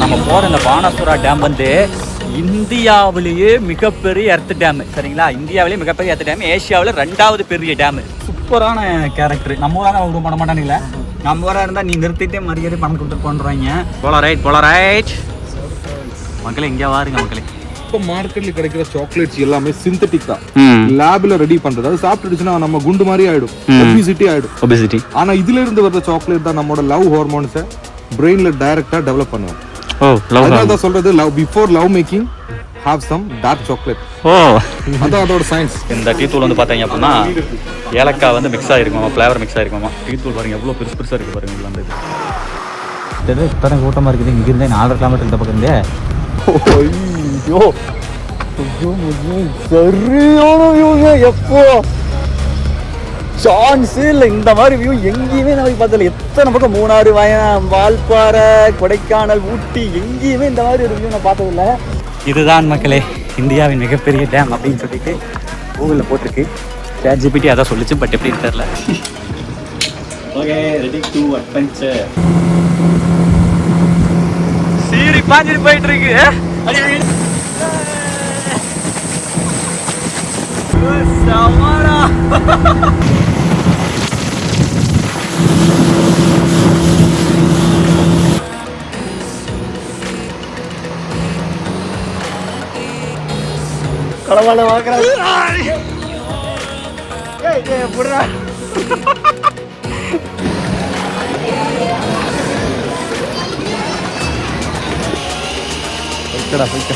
நம்ம போகிற இந்த பானாசுரா டேம் வந்து இந்தியாவிலேயே மிகப்பெரிய எர்த் டேம். சரிங்களா, இந்தியாவிலேயே மிகப்பெரிய எர்த் டேம், ஏஷியாவில் 2வது பெரிய டேம். சூப்பரான கேரக்டர். நம்ம ஊராக விட பண்ண மாட்டானுங்களே, நம்ம ஊராக இருந்தால் நீ நிறுத்திட்டே மரியாதை பணம் கொடுத்துட்டு பண்ணுறாங்க. போலரைட் மக்களே, இங்கே வாருங்க மக்களே. இப்போ மார்க்கெட்ல கிடைக்கிற சாக்லேட்ஸ் எல்லாமே சிந்தட்டிக் தான், லேப்ல ரெடி பண்றது. அது சாப்பிட்டுச்சுன்னா நம்ம குண்டு மாதிரி ஆயிடும், ஒபிசிட்டி. ஆனா இதுல இருந்து வர்ற சாக்லேட் தான் நம்மளோட லவ் ஹார்மோன்ஸை பிரெயின்ல டைரக்டா டெவலப் பண்ணுவோம். அதனால சொல்றது love before love making have some dark chocolate. அதான் அதோட சயின்ஸ். இந்த டீ தூள் வந்து பார்த்தீங்க அப்படின்னா ஏலக்காய் வந்து மிக்ஸ் ஆகிருக்குமா, ஃப்ளேவர் மிக்ஸ் ஆகிருக்குமா. டீ தூள் பாருங்க எவ்வளோ பெருசு பெருசாக இருக்குது பாருங்க. உள்ள வந்து இது இத்தனை கூட்டமாக இருக்குது. இங்கிருந்தே 4 கிலோமீட்டர் இந்த பக்கம் இருந்தே. ஐயோ சரியான வியூங்க. எப்போ சான்ஸே இல்லை, இந்த மாதிரி வியூ எங்கேயுமே நான் பார்த்ததில்ல. எத்தனை பக்கம் மூணாறு, வால்பாறை, கொடைக்கானல், ஊட்டி, எங்கேயுமே இந்த மாதிரி ஒரு வியூ நான் பார்த்ததில்ல. இதுதான் மக்களே இந்தியாவின் மிகப்பெரிய டேம் அப்படின்னு சொல்லிட்டு கூகுளில் போட்டிருக்கு. ChatGPT அதான் சொல்லிச்சு, பட் எப்படின்னு தெரியல. Okay, ready to adventure. சீரி பாஞ்சிட்டு போயிட்டு இருக்கு. சமாரா கடவால வாக்குறாங்க. புடுறா போய்க்கடா போய்க்க.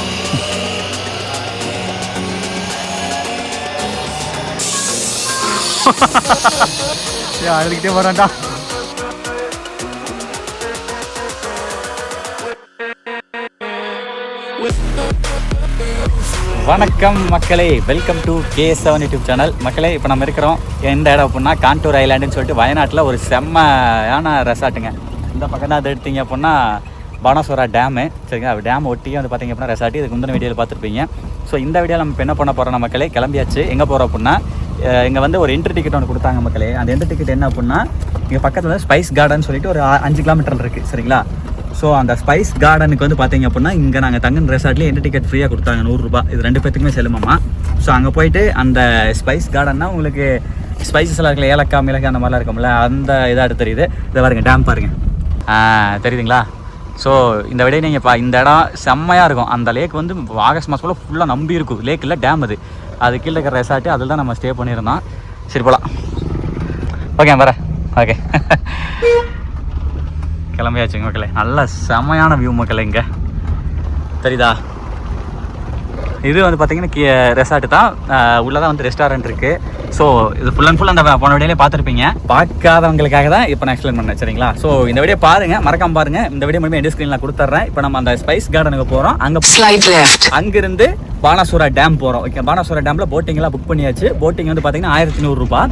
அழுதுகிட்டே போறான்டா. வணக்கம் மக்களே, welcome to K7 YouTube channel. மக்களே, இப்போ நம்ம இருக்கிறோம் எந்த இடம் அப்படின்னா காண்டூர் ஐலாண்டுன்னு சொல்லிட்டு வயநாட்டில் ஒரு செம்மையான ரெசார்ட்டுங்க. இந்த பக்கம் தான் அது எடுத்தீங்க அப்படின்னா பானாசுரா டேமு. சரிங்களா, டேம் ஒட்டியே வந்து பார்த்தீங்க அப்படின்னா ரெசார்ட்டு. இதுக்கு முந்தின வீடியோவில் பார்த்துருப்பீங்க. ஸோ இந்த வீடியோவில் நம்ம என்ன பண்ண போகிறோம் மக்களே, கிளம்பியாச்சு. எங்கே போகிறோம் அப்படின்னா இங்கே வந்து ஒரு என்ட்ரி டிக்கெட் ஒன்று கொடுத்தாங்க மக்களே. அந்த என்ட்ரி டிக்கெட் என்ன அப்படின்னா இங்கே பக்கத்தில் ஸ்பைஸ் கார்டன் சொல்லிட்டு ஒரு 5 கிலோமீட்டர் இருக்குது. சரிங்களா, ஸோ அந்த ஸ்பைஸ் கார்டனுக்கு வந்து பார்த்தீங்க அப்படின்னா இங்கே நாங்கள் தங்கின ரெசார்ட்லேயே என்ட்ரி டிக்கெட் ஃப்ரீயாக கொடுத்தாங்க, 100 ரூபா. இது 2 பேத்துக்குமே செல்லுமாமா. ஸோ அங்கே போயிட்டு அந்த ஸ்பைஸ் கார்டன்னா உங்களுக்கு ஸ்பைசஸ் எல்லாம் இருக்குல்ல, ஏலக்காய், மிளகாய் அந்த மாதிரிலாம் இருக்கும்ல, அந்த இதாக தெரியுது. இதை பாருங்க, டேம் பாருங்க, தெரியுதுங்களா? ஸோ இந்த விட நீங்கள் இந்த இடம் செம்மையாக இருக்கும். அந்த லேக் வந்து ஆகஸ்ட் மாதம் ஃபுல்லாக நம்பி இருக்கும். லேக் இல்லை, டேம். அது கீழே இருக்கிற ரெசார்ட்டு, அதில் தான் நம்ம ஸ்டே பண்ணியிருந்தோம். சரி போகலாம். ஓகே வரேன். ஓகே கிளம்பியாச்சுங்க மக்களே. நல்ல செம்மையான வியூ மக்களே. இங்கே தெரியுதா? இது வந்து பார்த்தீங்கன்னா ரெசார்ட்டு தான். உள்ளே தான் வந்து ரெஸ்டாரண்ட் இருக்குது. ஸோ இது ஃபுல் அண்ட் ஃபுல் அந்த போன வீடியோலேயே பார்த்துருப்பீங்க. பார்க்காதவங்களுக்காக தான் இப்போ நான் எக்ஸ்பிளைன் பண்ணேன். சரிங்களா, ஸோ இந்த வீடியோ பாருங்கள், மறக்காம பாருங்கள். இந்த வீடியோ மூலமாக எண்ட் ஸ்க்ரீனில் கொடுத்துட்றேன். இப்போ நம்ம அந்த ஸ்பைஸ் கார்டனுக்கு போகிறோம். அங்கேருந்து பானாசுரா டேம் போகிறோம். ஓகே, பானாசுரா டேமில் போட்டிங்லாம் புக் பண்ணியாச்சு. போட்டிங் வந்து பார்த்தீங்கன்னா 1100 ரூபா.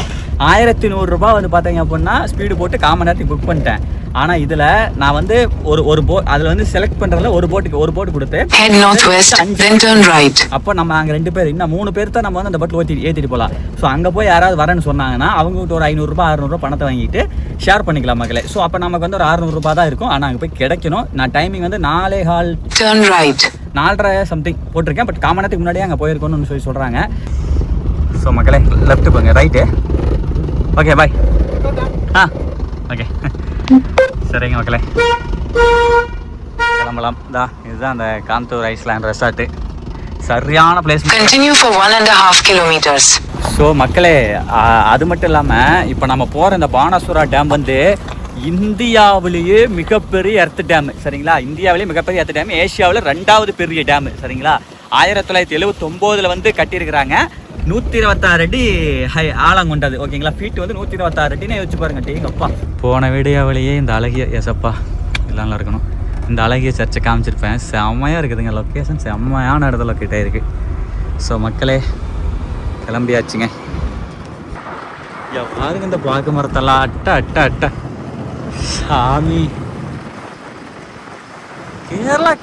1100 ரூபா வந்து பார்த்தீங்க அப்படின்னா ஸ்பீடு போட்டு 1/4 மணி நேரத்துக்கு புக் பண்ணிட்டேன். ஆனால் இதில் நான் வந்து ஒரு போட் அதில் வந்து செலக்ட் பண்ணுறதுல ஒரு போட்டு கொடுத்து அப்போ நம்ம அங்கே 2 பேர், இன்னும் 3 பேர் தான் நம்ம வந்து அந்த போட்டில் ஏற்றிட்டு போகலாம். ஸோ அங்கே போய் யாராவது வரேன்னு சொன்னாங்கன்னா அவங்ககிட்ட ஒரு 500 ரூபா 600 ரூபா பணத்தை வாங்கிட்டு ஷேர் பண்ணிக்கலாம் மக்களே. ஸோ அப்போ நமக்கு வந்து ஒரு 600 ரூபா தான் இருக்கும். ஆனால் அங்கே போய் கிடைக்கணும். நான் டைமிங் வந்து 4:30 சம்திங் போட்டிருக்கேன். பட் 1/4 மணி நேரத்துக்கு முன்னாடியே அங்கே போயிருக்கணும்னு சொல்லி சொல்கிறாங்க. ஸோ மக்களே, லெஃப்ட்டு போங்க, ரைட்டு. Okay bye. ஓகே சரிங்க மக்களே, கிளம்பலாம். இதுதான் அந்த காண்டூர் ஐலாண்ட் ரெசார்ட்டு. சரியான பிளேஸ். ஸோ மக்களே, அது மட்டும் இல்லாமல் இப்போ நம்ம போகிற இந்த பானாசுரா டேம் வந்து இந்தியாவிலேயே மிகப்பெரிய எர்த் டேம். சரிங்களா, இந்தியாவிலேயே மிகப்பெரிய எர்த் டேம், ஏஷியாவில் 2வது பெரிய டேம். சரிங்களா, 1979 வந்து கட்டியிருக்கிறாங்க. 126 அடி ஆழம் கொண்டது. ஓகேங்களா, ஃபீட் வந்து 126 அடின்னு யோசிச்சு பாருங்க. டேங்கப்பா, போன வீடியோவிலேயே இந்த அழகிய எசப்பா இதெல்லாம் இருக்கணும், இந்த அழகிய சர்ச்சை காமிச்சிருப்பேன். செம்மையாக இருக்குதுங்க, லொக்கேஷன் செம்மையான இடத்துல லொக்கேட் ஆகிருக்கு. ஸோ மக்களே, கிளம்பியாச்சுங்க. பாருங்க இந்த பாக்கு மரத்தெல்லாம் அட்ட சாமி.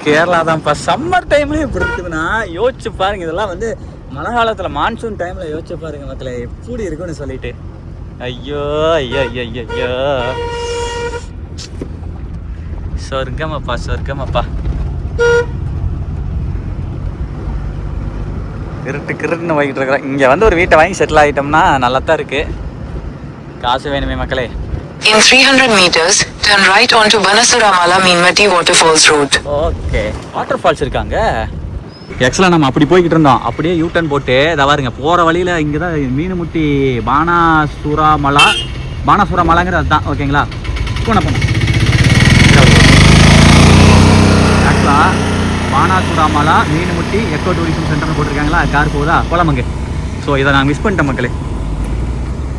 கேரளா தான்ப்பா. சம்மர் டைம்லேயும் இப்படி இருக்குதுன்னா யோசிச்சு பாருங்க. இதெல்லாம் வந்து மழை காலத்தில் மான்சூன் டைமில் யோசிச்சு பாருங்க மக்களே, எப்படி இருக்குன்னு சொல்லிட்டு. ஐயோ ஐயோ ஐயோ ஐயோ, சொர்க்கமாப்பா சொர்க்கமாப்பா. கிருட்டுன்னு போய்கிட்டு இருக்கிறோம். இங்கே வந்து ஒரு வீட்டை வாங்கி செட்டில் ஆகிட்டோம்னா நல்லா தான் இருக்குது. காசு வேணுமே மக்களே. In 300 meters, turn right onto Banasuramala Meenmati Waterfalls Road. Okay, waterfalls இருக்காங்க. ஆக்சுவலாக நம்ம அப்படி போய்கிட்டு இருந்தோம். அப்படியே யூட்டர்ன் போட்டு இதை பாருங்க, போகிற வழியில் இங்கே தான் மீனுமுட்டி பானாசுரமலாங்கிறது அதுதான். ஓகேங்களா, போனோம். ஆக்சுவலாக பானாசுரமலா மீனுமுட்டி எக்கோ டூரிசம் சென்டர்னு போட்டிருக்காங்களா, கார் போகுதா குளமங்கு. ஸோ இதை நான் மிஸ் பண்ணிட்டேன் மக்களே.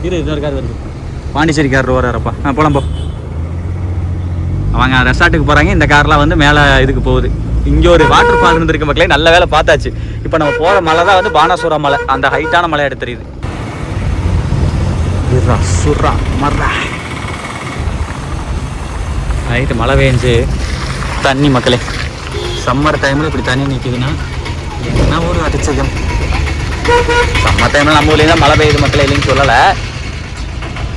இன்னொரு கார் வருது, பாண்டிச்சேரி கார் வராரப்பா. போலாம் போ. அவங்க ரெசார்ட்டுக்கு போகிறாங்க. இந்த கார்லாம் வந்து மேலே இதுக்கு போகுது. இங்கே ஒரு வாட்டர் ஃபால் இருந்திருக்கு மக்களே, நல்ல வேலை பார்த்தாச்சு. இப்போ நம்ம போகிற மலை தான் வந்து பானாசுரா மலை, அந்த ஹைட்டான மலை எடுத்து தெரியுது. நைட்டு மழை பெஞ்சு தண்ணி மக்களே. சம்மர் டைமில் இப்படி தண்ணி நிற்கிதுன்னா என்ன ஒரு அதிசயம். சம்மர் டைமில் நம்ம ஊர்லேயும் தான் மழை பெய்யுது மக்களே, இல்லைன்னு சொல்லலை.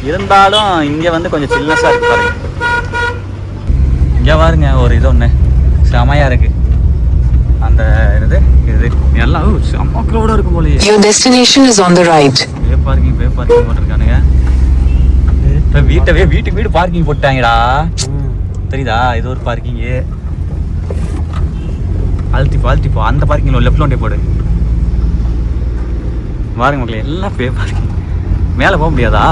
இருந்தாலும் இங்கே வந்து கொஞ்சம் சில்னஸாக இருக்குது பாருங்க. இங்கே பாருங்க ஒரு இது ஒன்று செமையாக இருக்குது. அந்த இது எல்லாம் செம்ம க்ரௌடாக இருக்கும் போலயே. Your destination is on the right. Pay parking போட்டிருக்கானுங்க. இப்போ வீடு பார்க்கிங் போட்டாங்கடா, தெரியுதா? இது ஒரு பார்க்கிங்கு. அழுத்திப்போ அந்த பார்க்கிங்கில் லெஃப்ட் ஒன்றே போடு. பாருங்க மக்களே, எல்லாம் பே பார்க்கிங். மேலே போக முடியாதா?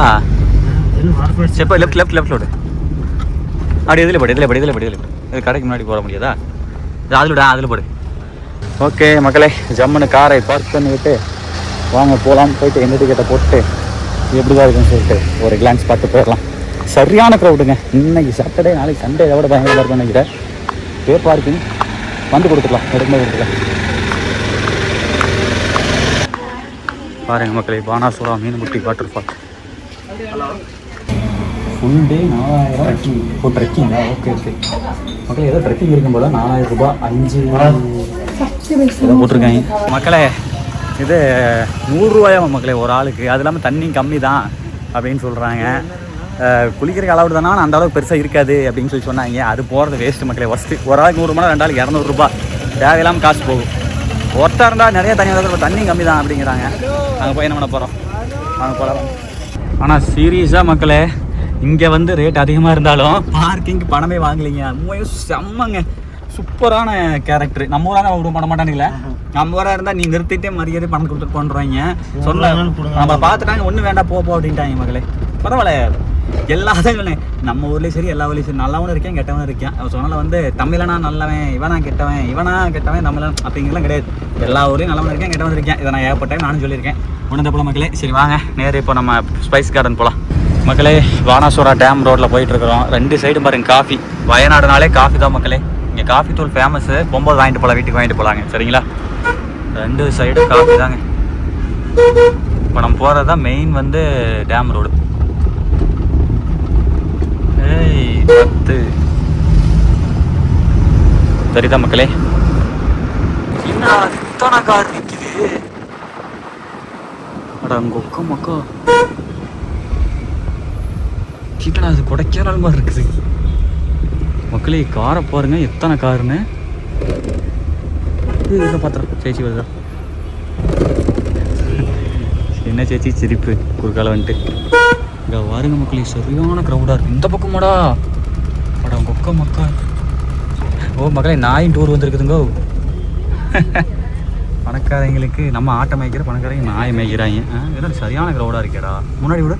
செப்பா லெஃப்ட் ஓடு. அப்படி இதில் படி இது கடைக்கு முன்னாடி போட முடியாதா? அதில் போடு. ஓகே மக்களே, ஜம்முன்னு காரை பார்க் பண்ணிவிட்டு வாங்க போகலாம். போயிட்டு எந்த டிக்கெட்டை போட்டு எப்படி தான் இருக்குன்னு சொல்லிட்டு ஒரு கிளான்ஸ் பார்த்து போயிடலாம். சரியான க்ரௌடுங்க இன்னைக்கு. சாட்டர்டே, நாளைக்கு சண்டே இதை விட பயங்கரமாக இருக்குன்னு நினைக்கிறேன். பே பார்க்கிங் வந்து கொடுத்துக்கலாம், எடுக்கும்போது கொடுத்துக்கலாம். பாருங்க மக்களே, Banasura Meenmutty water fall. Full day 4000 இப்போ ட்ரெக்கிங்கா? ஓகே மக்களே, ஏதோ ட்ரெக்கிங் இருக்கும் போல 4000 ரூபாய் 5 போட்டிருக்காங்க மக்களே. இது 100 ரூபாயாமா மக்களே ஒரு ஆளுக்கு. அது இல்லாமல் தண்ணி கம்மி தான் அப்படின்னு சொல்கிறாங்க. குளிக்கிறதுக்கு அளவு தானே, அந்த அளவுக்கு பெருசாக இருக்காது அப்படின்னு சொல்லி சொன்னாங்க. அது போகிறது வேஸ்ட்டு மக்களே. ஃபஸ்ட்டு ஒரு ஆளுக்கு 100 ரூபா, 2 ஆளுக்கு 200 ரூபா தேவையில்லாமல் காசு போகும். ஒருத்தா இருந்தால் நிறைய தண்ணி வந்து தண்ணி கம்மி தான் அப்படிங்கிறாங்க. அங்கே போய் என்ன பண்ண போகிறோம், அங்கே போகலாம். ஆனால் சீரியஸாக மக்களே, இங்கே வந்து ரேட் அதிகமாக இருந்தாலும் பார்க்கிங்க்கு பணமே வாங்கலைங்க. உண்மையும் செம்மங்க, சூப்பரான கேரக்டர். நம்ம ஊராக விட பண்ண மாட்டானுங்களே. நம்ம ஊராக இருந்தால் நீ நிறுத்திட்டே மரியாதை பணம் கொடுத்துட்டு பண்ணுறாங்க. சொல்ல நம்ம பார்த்துட்டாங்க, ஒன்றும் வேண்டாம் போ அப்படின்ட்டாங்க மக்களே. பரவாயில்ல, எல்லாத்தையும் நம்ம ஊர்லேயும் சரி எல்லா ஊர்லேயும் சரி நல்லவனும் இருக்கேன் கெட்டவனும் இருக்கேன். சொன்னால வந்து தமிழனா நல்லவன், இவனா கெட்டவன் தமிழன் அப்படிங்கலாம் கிடையாது. எல்லா ஊர்லேயும் நல்லவன் இருக்கேன் கெட்டவன் இருக்கேன். இதை நான் ஏற்பட்டேன் நானும் சொல்லியிருக்கேன். ஒன்று போல மக்களே. சரி வாங்க நேரே இப்போ நம்ம ஸ்பைஸ் கார்டன் போகலாம் மக்களே. பானாசுரா டேம் ரோட்டில் போயிட்டுருக்குறோம். 2 சைடும் பாருங்க காஃபி. வயநாடுனாலே காஃபி தான் மக்களே. இங்கே காஃபி தூள் ஃபேமஸ்ஸு. போகும்போது வாங்கிட்டு போகலாம், வீட்டுக்கு வாங்கிட்டு போகலாங்க. சரிங்களா, 2 சைடும் காஃபி தாங்க. இப்போ நம்ம போகிறது தான் மெயின் வந்து டேம் ரோடு. ஏய் 10 சரிதான் மக்களே. என்ன இத்தனை கார் நிற்கிது? அட கொக்க மக்கா, கீழே அது கொடைக்கானல் மாதிரி இருக்குது மக்களே. காரை பாருங்க எத்தனை காருன்னு. இதை பார்த்துறோம் சேச்சி வருதா? என்ன சேச்சி சிரிப்பு குறுக்கால வந்துட்டு. இங்கே வாருங்க மக்களே, சரியான க்ரௌடாக இருக்குது. இந்த பக்கமாடா அடா கொக்க மக்கா. ஓ மக்களே, நாயும் டூர் வந்துருக்குதுங்கோ. பணக்காரங்களுக்கு நம்ம ஆட்டை மேய்க்கிற, பணக்காரங்க நாயை மேய்க்கிறாங்க. இதெல்லாம் சரியான க்ரௌடாக இருக்கேடா. முன்னாடி விட.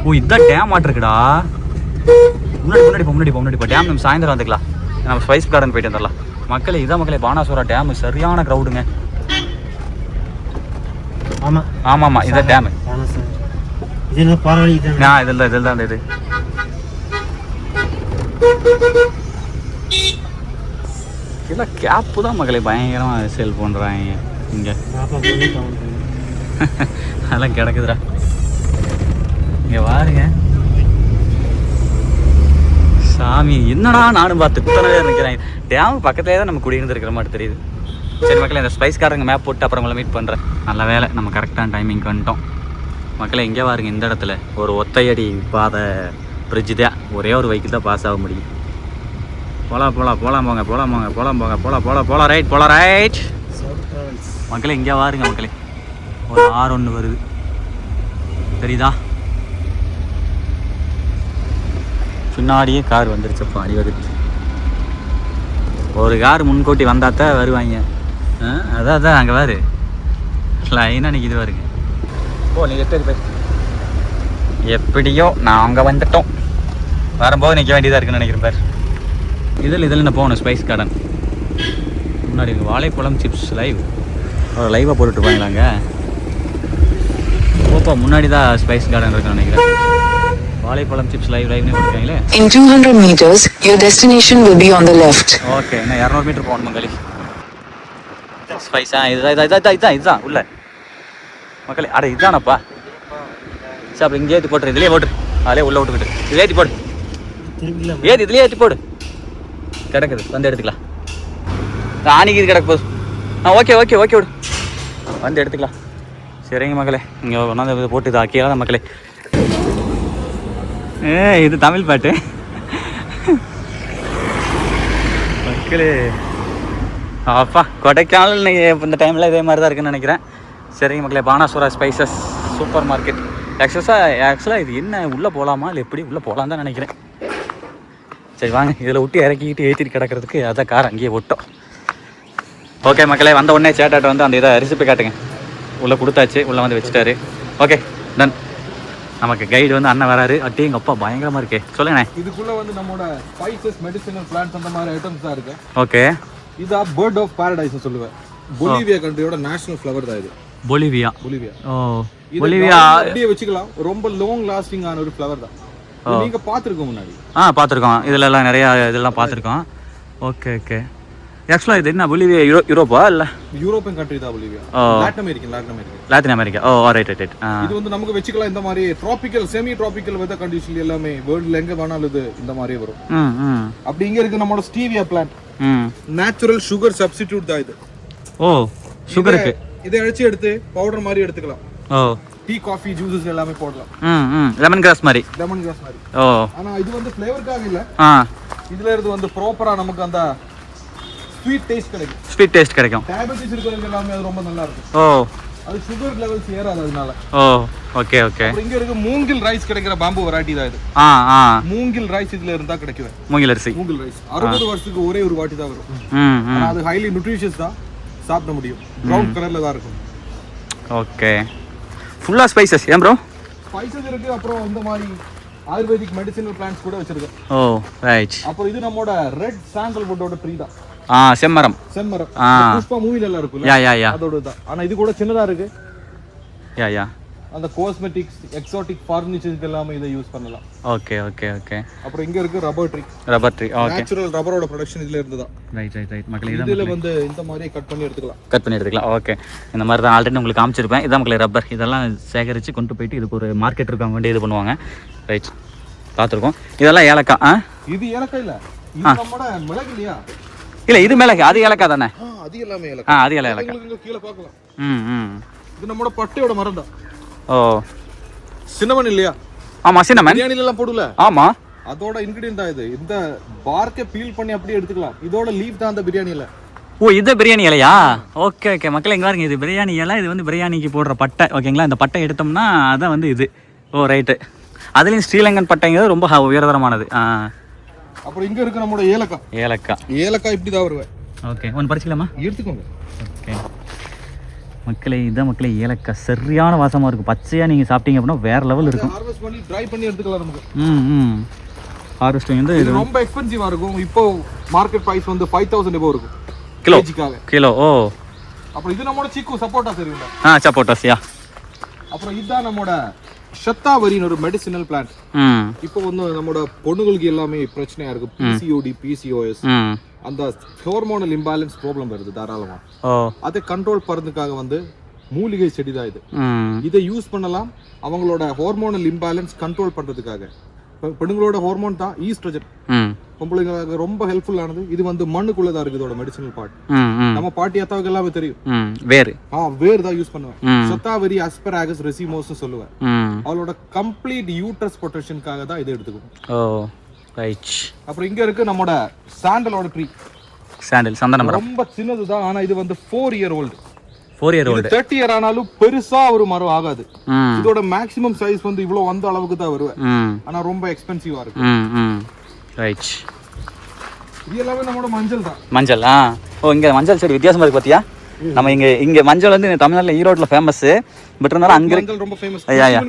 ஓ இதுதான் டேம் ஆட்டிருக்குடா. முன்னாடி இப்போ டேம் நம்ம சாயந்தரம் வந்துக்கலாம். நம்ம ஸ்பைஸ் கார்டன் போயிட்டு வந்துடலாம் மக்களே. இதான் மக்களே பானாசுரா டேம். சரியான க்ரௌடுங்க. ஆமாம் இதான் டேமு. இதில் தான் இது. இல்லை கேப்பு தான் மக்களே பயங்கரமாக சேல் பண்ணுறாங்க இங்கே. அதெல்லாம் கிடக்குதுடா. இங்கே பாருங்க சாமி, என்னடா நானும் பார்த்து இத்தனை பேர் நிற்கிறேன். டேம் பக்கத்துலேயே தான் நம்ம குடியிருந்துருக்கிற மாதிரி தெரியுது. சரி மக்களே, இந்த ஸ்பைஸ் காரங்க மேப் போட்டு அப்புறம் உங்களை மீட் பண்ணுறேன். நல்ல வேலை நம்ம கரெக்டான டைமிங்க்கு வந்துட்டோம் மக்களே. இங்கே பாருங்க, இந்த இடத்துல ஒரு ஒத்தையடி பாதை பிரிட்ஜு தான். ஒரே ஒரு வெஹிக்கிள் தான் பாஸ் ஆக முடியும். போலாம் ரைட் மக்களே. இங்கே வாருங்க மக்களே, ஒரு ஆறு ஒன்று வருது தெரியுதா? பின்னாடியே கார் வந்துருச்சுப்பா, வருது. ஒரு கார் முன்கூட்டி வந்தாத்தான் வருவாங்க. அதான் அங்கே வாரு லைனாக நிற்கிது வருங்க. நீ எட்டு போய் எப்படியோ நாங்கள் வந்துட்டோம். வரும்போது நிற்க வேண்டியதாக இருக்குன்னு நினைக்கிறேன் பார். இதில் என்ன போகணும், ஸ்பைஸ் கார்டன் முன்னாடி இருக்குது. வாழைப்பழம் சிப்ஸ் லைவாக போட்டுட்ருப்பாங்களாங்க. ஓப்பா முன்னாடி தான் ஸ்பைஸ் கார்டன் இருக்குன்னு நினைக்கிறேன். வாழைப்பழம் chips லைவ்னே போட்டுருக்காங்களே. In 200 meters, your destination will be on the left. Okay, இன்னும் 200 மீட்டர் போகணும் மங்களி. ஸ்பைஸா இதுதான் உள்ள மக்களே. அட இதுதானப்பா. சரி, அப்போ இங்கே ஏற்றி போட்டுரு, இதுலேயே போட்டுரு. அதிலே உள்ளே விட்டுக்கிட்டு இதில் ஏற்றி போடு. இதுலேயே ஏற்றி போடு. கிடக்குது, வந்து எடுத்துக்கலாம். ஆணிக்கு இது கிடக்கு போதும். ஓகே விடு, வந்து எடுத்துக்கலாம். சரிங்க மக்களே, இங்கே கொண்டாந்து போட்டு இது ஆக்கியாதான் மக்களே. இது தமிழ் பாட்டு மக்களே. அப்பா கொடைக்கானல் இந்த டைமில் இதே மாதிரி தான் இருக்குன்னு நினைக்கிறேன். சரிங்க மக்களே, பானாசுரா ஸ்பைசஸ் சூப்பர் மார்க்கெட். ஆக்சுவலாக இது என்ன உள்ளே போகலாமா இல்லை எப்படி உள்ளே போகலாம் தான் நினைக்கிறேன். சரி வாங்க, இதில் விட்டு இறக்கிக்கிட்டு ஏற்றிட்டு கிடக்கிறதுக்கு அதான் கார் அங்கேயே விட்டோம். ஓகே மக்களே, வந்த உடனே சேட்டாட்ட வந்து அந்த இதை ரெசிபி காட்டுங்க. உள்ளே கொடுத்தாச்சு, உள்ளே வந்து வச்சுட்டாரு. Okay done. நமக்கு கைடு வந்து அண்ணன் வராரு. அட்டி எங்கள் அப்பா பயங்கரமாக இருக்கே, சொல்லுங்கண்ணே. இதுக்குள்ளே வந்து நம்மளோட ஸ்பைசஸ், மெடிசினல் பிளான்ட்ஸ் அந்த மாதிரி ஐட்டம்ஸ் தான் இருக்கு. ஓகே, இதா பேர்ட் ஆஃப் பாரடைஸ் சொல்லுவேன். பொலிவியா கண்ட்ரியோட நேஷனல் ஃப்ளவர் தான் இது. பொலிவியா. பொலிவியா அப்படியே வச்சுக்கலாம். ரொம்ப லாங் லாஸ்டிங் ஆன ஒரு ஃப்ளவர் தான். நீங்க பாத்துருக்கோம் முன்னாடி? பாத்துருக்கோம். இதுல எல்லாம் நிறைய இதெல்லாம் பாத்துருக்கோம். ஓகே. ஆக்சுவலா இது என்ன, பொலிவியா யூரோப்பா இல்ல? யூரோப்பியன் கண்ட்ரி தான் பொலிவியா. Latin America. ரைட். இது வந்து நமக்கு வச்சுக்கலாம். இந்த மாதிரி tropical, semi tropical weather condition எல்லாமே வேர்ல்ட்ல எங்க வேணாலும் இது இந்த மாதிரி வரும். அப்படி இங்க இருக்கு நம்மளோட stevia plant. Natural sugar substitute தான் இது. சுகருக்கு இதை அழிச்சு எடுத்து பவுடர் மாதிரி எடுத்துக்கலாம். டீ, காஃபி, ஜூஸஸ் எல்லாமே போடலாம். லெமன் கிராஸ் மாதிரி. ஆனா இது வந்து ஃப்ளேவர்க்காக இல்ல. இதுல இருந்து வந்து ப்ராப்பரா நமக்கு அந்த ஸ்வீட் டேஸ்ட் கிடைக்கும். டயபெட்டிஸ் இருக்கிறவங்க எல்லாமே அது ரொம்ப நல்லா இருக்கும். அது சுகர் லெவல்ஸ் ஏறாது அதனால. ஓகே. இங்க இருக்கு மூங்கில் ரைஸ் கிடைக்கிற பாம்பு வெரைட்டி தான் இது. மூங்கில் ரைஸ் இதுல இருந்தா கிடைக்கும். மூங்கில் ரைஸ் 60 வருஷத்துக்கு ஒரே ஒரு வாட்டி தான் வரும். ஆனா அது ஹைலி நியூட்ரிஷியஸ் தான், சாப்பிட முடியும். ப்ரவுன் கலர்ல தான் இருக்கும். ஓகே, ஃபுல்லா ஸ்பைசஸ். ஏன் ப்ரோ? ஸ்பைசஸ் இருக்கு. அப்புறம் இந்த மாதிரி ஆயுர்வேதிக் மெடிசினல் பிளான்ட்ஸ் கூட வச்சிருக்கோம். ரைட். அப்புறம் இது நம்மோட ரெட் சாண்டல்வுட்டோட ட்ரீ தான். செம்மரம். புஷ்பா மூவில எல்லாம் இருக்குல்ல, அதோட தான். ஆனா இது கூட சின்னதா இருக்கு. அந்த காஸ்மெட்டிக்ஸ், எக்ஸாட்டிக் ஃபர்னிச்சர்ஸ் எல்லாமே இதை யூஸ் பண்ணலாம். ஓகே. அப்புறம் இங்க இருக்கு ரப்பர் ட்ரீ. ஓகே, நேச்சுரல் ரப்பரோட ப்ரொடக்ஷன் இதுல இருந்து தான். ரைட். மக்களே, இதுல வந்து இந்த மாதிரி கட் பண்ணி எடுத்துக்கலாம். ஓகே, இந்த மாதிரி தான் ஆல்ரெடி உங்களுக்கு காமிச்சிருப்பேன். இதான் மக்களே ரப்பர். இதெல்லாம் சேகரிச்சு கொண்டு போயிட்டு இதுக்கு ஒரு மார்க்கெட் இருக்காங்க வேண்டிய இது பண்ணுவாங்க. ரைட், பார்த்துருக்கோம். இதெல்லாம் ஏலக்காய். இது ஏலக்காய் இல்ல, இது நம்மோட மிளகு இல்லையா? இல்ல, இது மிளகு. அது ஏலக்காய் தானே? அது எல்லாமே ஏலக்காய். அது ஏலக்காய். இங்க கீழ பார்க்கலாம். இது நம்மோட பட்டையோட மரம் தான். சின்னமன் இல்லையா? ஆமா, சின்னமன். பிரியாணில எல்லாம் போடுல? ஆமா, அதோட இன்கிரிடியன்ட் தான் இது. இந்த பார்க்க பீல் பண்ணி அப்படியே எடுத்துக்கலாம். இதோட லீஃப் தான் அந்த பிரியாணில. இது பிரியாணி இலையா? ஓகே. மக்களே, இங்க பாருங்க, இது பிரியாணி இலை. இது வந்து பிரியாணிக்கு போடுற பட்டை. ஓகேங்களா? இந்த பட்டை எடுத்தோம்னா அதான் வந்து இது. ரைட்டு. அதுலயும் ஸ்ரீலங்கன் பட்டைங்கிறது ரொம்ப உயர்தரமானது. அப்புறம் இங்க இருக்கு நம்மளோட ஏலக்காய் இப்படி தான் வருவேன். ஓகே, ஒன்று பறிச்சிக்கலாமா? எடுத்துக்கோங்க. ஓகே மக்களே, இதான் மக்களே ஏலக்காய். சரியான வாசமாக இருக்கும். பச்சையாக நீங்கள் சாப்பிட்டீங்க அப்படின்னா வேற லெவல் இருக்கும். ஹார்வெஸ்ட் பண்ணி ட்ரை பண்ணி எடுத்துக்கலாம் நமக்கு. ஹார்வெஸ்டிங் வந்து இது ரொம்ப எக்ஸ்பென்சிவாக இருக்கும். இப்போ மார்க்கெட் பிரைஸ் வந்து 5000 எபோ இருக்கும் கிலோ. அப்புறம் இது நம்மளோட சீக்கு சப்போட்டா தெரியுங்களா? சப்போட்டாஸ். அப்புறம் இதுதான் நம்மளோட ஷத்தாவரின்னு ஒரு மெடிசினல் பிளான்ட். இப்போ வந்து நம்மளோட பொண்ணுங்களுக்கு எல்லாமே பிரச்சனையா இருக்கு. PCOD, PCOS, அந்த ஹார்மோனல் இம்பேலன்ஸ் ப்ராப்ளம் வருது தாராளமா. அதை கண்ட்ரோல் பண்றதுக்காக வந்து மூலிகை செடி தான் இது. இதை யூஸ் பண்ணலாம் அவங்களோட ஹார்மோனல் இம்பேலன்ஸ் கண்ட்ரோல் பண்றதுக்காக. பெண்களோட ஹார்மோன் தான் ஈஸ்ட்ரோஜன். பொம்பளைங்களுக்கு ரொம்ப ஹெல்ப்ஃபுல்லானது. இது வந்து மண்ணுக்குள்ளதான் இருக்கு இதோட மெடிசினல் பார்ட். நம்ம பாட்டி அத்தாவுக்கு எல்லாமே தெரியும். வேர் தான் யூஸ் பண்ணுவேன். சத்தாவரி அஸ்பராகஸ் ரெசிமோஸ் சொல்லுவேன். அவளோட கம்ப்ளீட் யூட்ரஸ் ப்ரொடெக்ஷனுக்காக தான் இதை எடுத்துக்கணும். ரைட். அப்புறம் இங்க இருக்கு நம்மோட சாண்டலோட ட்ரீ. சாண்டல் சந்தன மரம். ரொம்ப சின்னது தான், ஆனா இது வந்து 4 year old. 4 year old. 30 year ஆனாலும் பெருசா ஒரு மரம் ஆகாது. இதோட மேக்ஸிமம் சைஸ் வந்து இவ்வளவு வந்த அளவுக்கு தான் வருவேன். ஆனா ரொம்ப எக்ஸ்பென்சிவா இருக்கு. ரைட். இது எல்லாமே நம்மோட மஞ்சள் தான். மஞ்சள். ஓ, இங்க மஞ்சள் செடி வித்தியாசமா இருக்கு பாத்தியா? நம்ம இங்க மஞ்சள் வந்து தமிழ்நாட்டுல ஈரோட்ல ஃபேமஸ். பட் இருந்தாலும் அங்க மஞ்சள் ரொம்ப ஃபேமஸ்.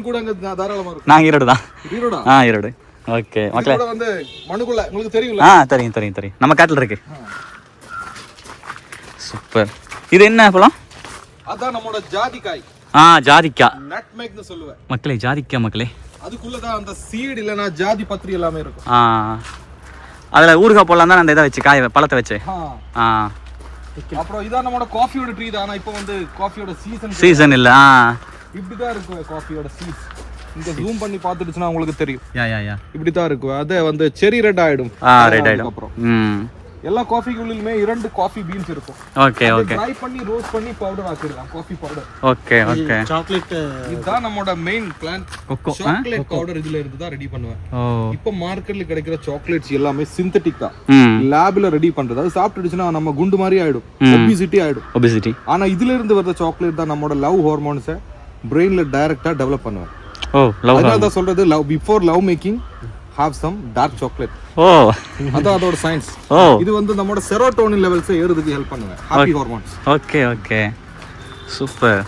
கூட அங்க தாராளமா இருக்கு. நான் ஈரோடு தான். ஈரோடா? ஈரோடு. ஓகே மக்களே. இது வந்து மணுக்குள்ள உங்களுக்கு தெரியும்ல? தெரியும். நம்ம காட்டுல இருக்கு. சூப்பர். இது என்ன பழம்? அதான் நம்மோட ஜாதிக்காய். ஜாதிக்காய். நட்மெக்னு சொல்லுவேன். மக்களே ஜாதிக்காய் மக்களே. அதுக்குள்ள தான் அந்த சீட் இல்லனா ஜாதி பத்திரி எல்லாமே இருக்கும். அதுல ஊறுகாய் போடலாம் தான் அந்த இதை வச்சு காய பழத்தை வச்சு. அப்புறம் இதான் நம்மோட காஃபியோட ட்ரீ தான். ஆனா இப்போ வந்து காஃபியோட சீசன் இல்ல. இப்படி தான் இருக்கும் காஃபியோட சீட்ஸ். இங்க ஜூம் பண்ணி பார்த்துடுச்சுனா உங்களுக்கு தெரியும். யா இப்படி தான் இருக்கும். அது வந்து செரி ரெட் ஆயிடும். ரெட் ஆயிடும். அப்புறம் எல்லா காஃபிக்குள்ளேயுமே 2 காஃபி பீன்ஸ் இருக்கும். ஓகே. ட்ரை பண்ணி ரோஸ்ட் பண்ணி பவுடர் ஆக்கிடலாம், காஃபி பவுடர். ஓகே. சாக்லேட் இதுதான் நம்மோட மெயின் பிளான்ட். சாக்லேட் பவுடர் இதுல இருந்து தான் ரெடி பண்ணுவேன். இப்போ மார்க்கெட்ல கிடைக்கிற சாக்லேட்ஸ் எல்லாமே சிந்தெடிக் தான். லேப்ல ரெடி பண்றது. அது சாப்பிட்டுடுச்சுனா நம்ம குண்டு மாதிரி ஆயிடும், ஒபிசிட்டி. ஆனா இதுல இருந்து வர்ற சாக்லேட் தான் நம்மோட லவ் ஹார்மோன்ஸை பிரெயின்ல டைரக்டா டெவலப் பண்ணுவேன். அதனால தான் சொல்றது love before love making have some dark chocolate. அதான் அதோட சயின்ஸ். இது வந்து நம்மோட செரோட்டோனின் லெவல்ஸ் ஏறுறதுக்கு ஹெல்ப் பண்ணுங்க. Happy hormones. ஓகே. சூப்பர்.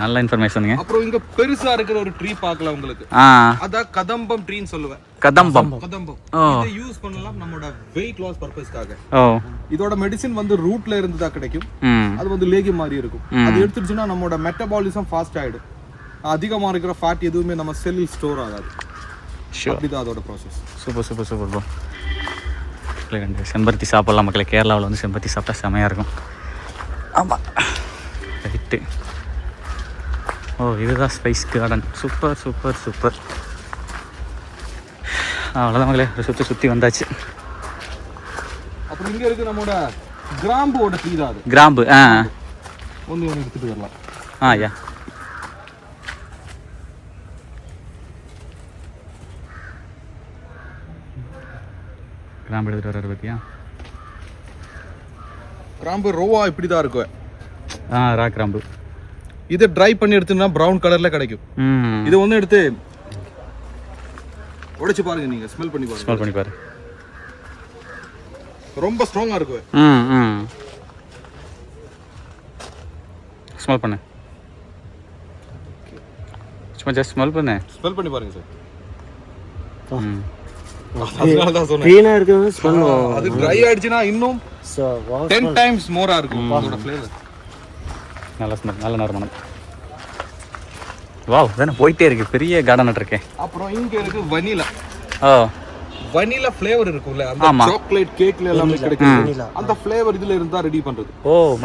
நல்ல இன்ஃபர்மேஷனுங்க. அப்புறம் இங்க பெருசா இருக்கிற ஒரு ட்ரீ பார்க்கலாம் உங்களுக்கு. அத கதம்பம் ட்ரீன்னு சொல்லுவேன். கதம்பம். இதை யூஸ் பண்ணலாம் நம்மோட வெயிட் லாஸ் பர்பஸ்க்காக. இதோட மெடிசின் வந்து ரூட்ல இருந்து தான் கிடைக்கும். அது வந்து லேகியம் மாதிரி இருக்கும். அது எடுத்துச்சுன்னா நம்மோட மெட்டபாலிசம் ஃபாஸ்ட் ஆயிடும். அதிகமா இருக்கிற ஃபேட் எதுவுமே நம்ம செல்லில் ஸ்டோர் ஆகாது. அப்படிதான் அதோட ப்ராசஸ். Super bro. செம்பருத்தி சாப்பிடலாம் மக்களே. கேரளாவில் வந்து செம்பருத்தி சாப்பிட்டா செமையாக இருக்கும். ஆமாம். ரைட்டு. இதுதான் ஸ்பைஸ் கார்டன். சூப்பர். அவ்வளோதான் மக்களே. சுற்றி வந்தாச்சு. அப்புறம் இங்கே இருக்கு நம்மளோட கிராம்போட ட்ரீ தான் அது. கிராம்பு. ஒன்று எடுத்துகிட்டு வரலாம். யா. கிராம்பு எடுத்துட்டு வர்றாரு பத்தியா? கிராம்பு ரோவா இப்படி தான் இருக்கும். ரா கிராம்பு. இதை ட்ரை பண்ணி எடுத்தீங்கன்னா ப்ரௌன் கலர்ல கிடைக்கும். இது ஒன்று எடுத்து உடைச்சு பாருங்க, நீங்க ஸ்மெல் பண்ணி பாருங்க. ரொம்ப ஸ்ட்ராங்கா இருக்கும். ஸ்மெல் பண்ணு. சும்மா ஜஸ்ட் ஸ்மெல் பண்ணி பாருங்க சார். அதனால தான் சொன்னேன். க்ரீனா இருக்கு. அது ட்ரை ஆயிடுச்சுனா இன்னும் 10 டைம்ஸ் மோரா இருக்கும் அதோட ஃப்ளேவர். நல்ல ஸ்மெல், நல்ல நறுமணம். வாவ், தான போயிட்டே இருக்கு. பெரிய கார்டன் இருக்கே. அப்புறம் இங்க இருக்கு வனிலா. வனிலா ஃப்ளேவர் இருக்கும்ல, அந்த சாக்லேட் கேக்ல எல்லாமே கிடைக்கும். அந்த ஃப்ளேவர் இதுல இருந்தா ரெடி பண்றது.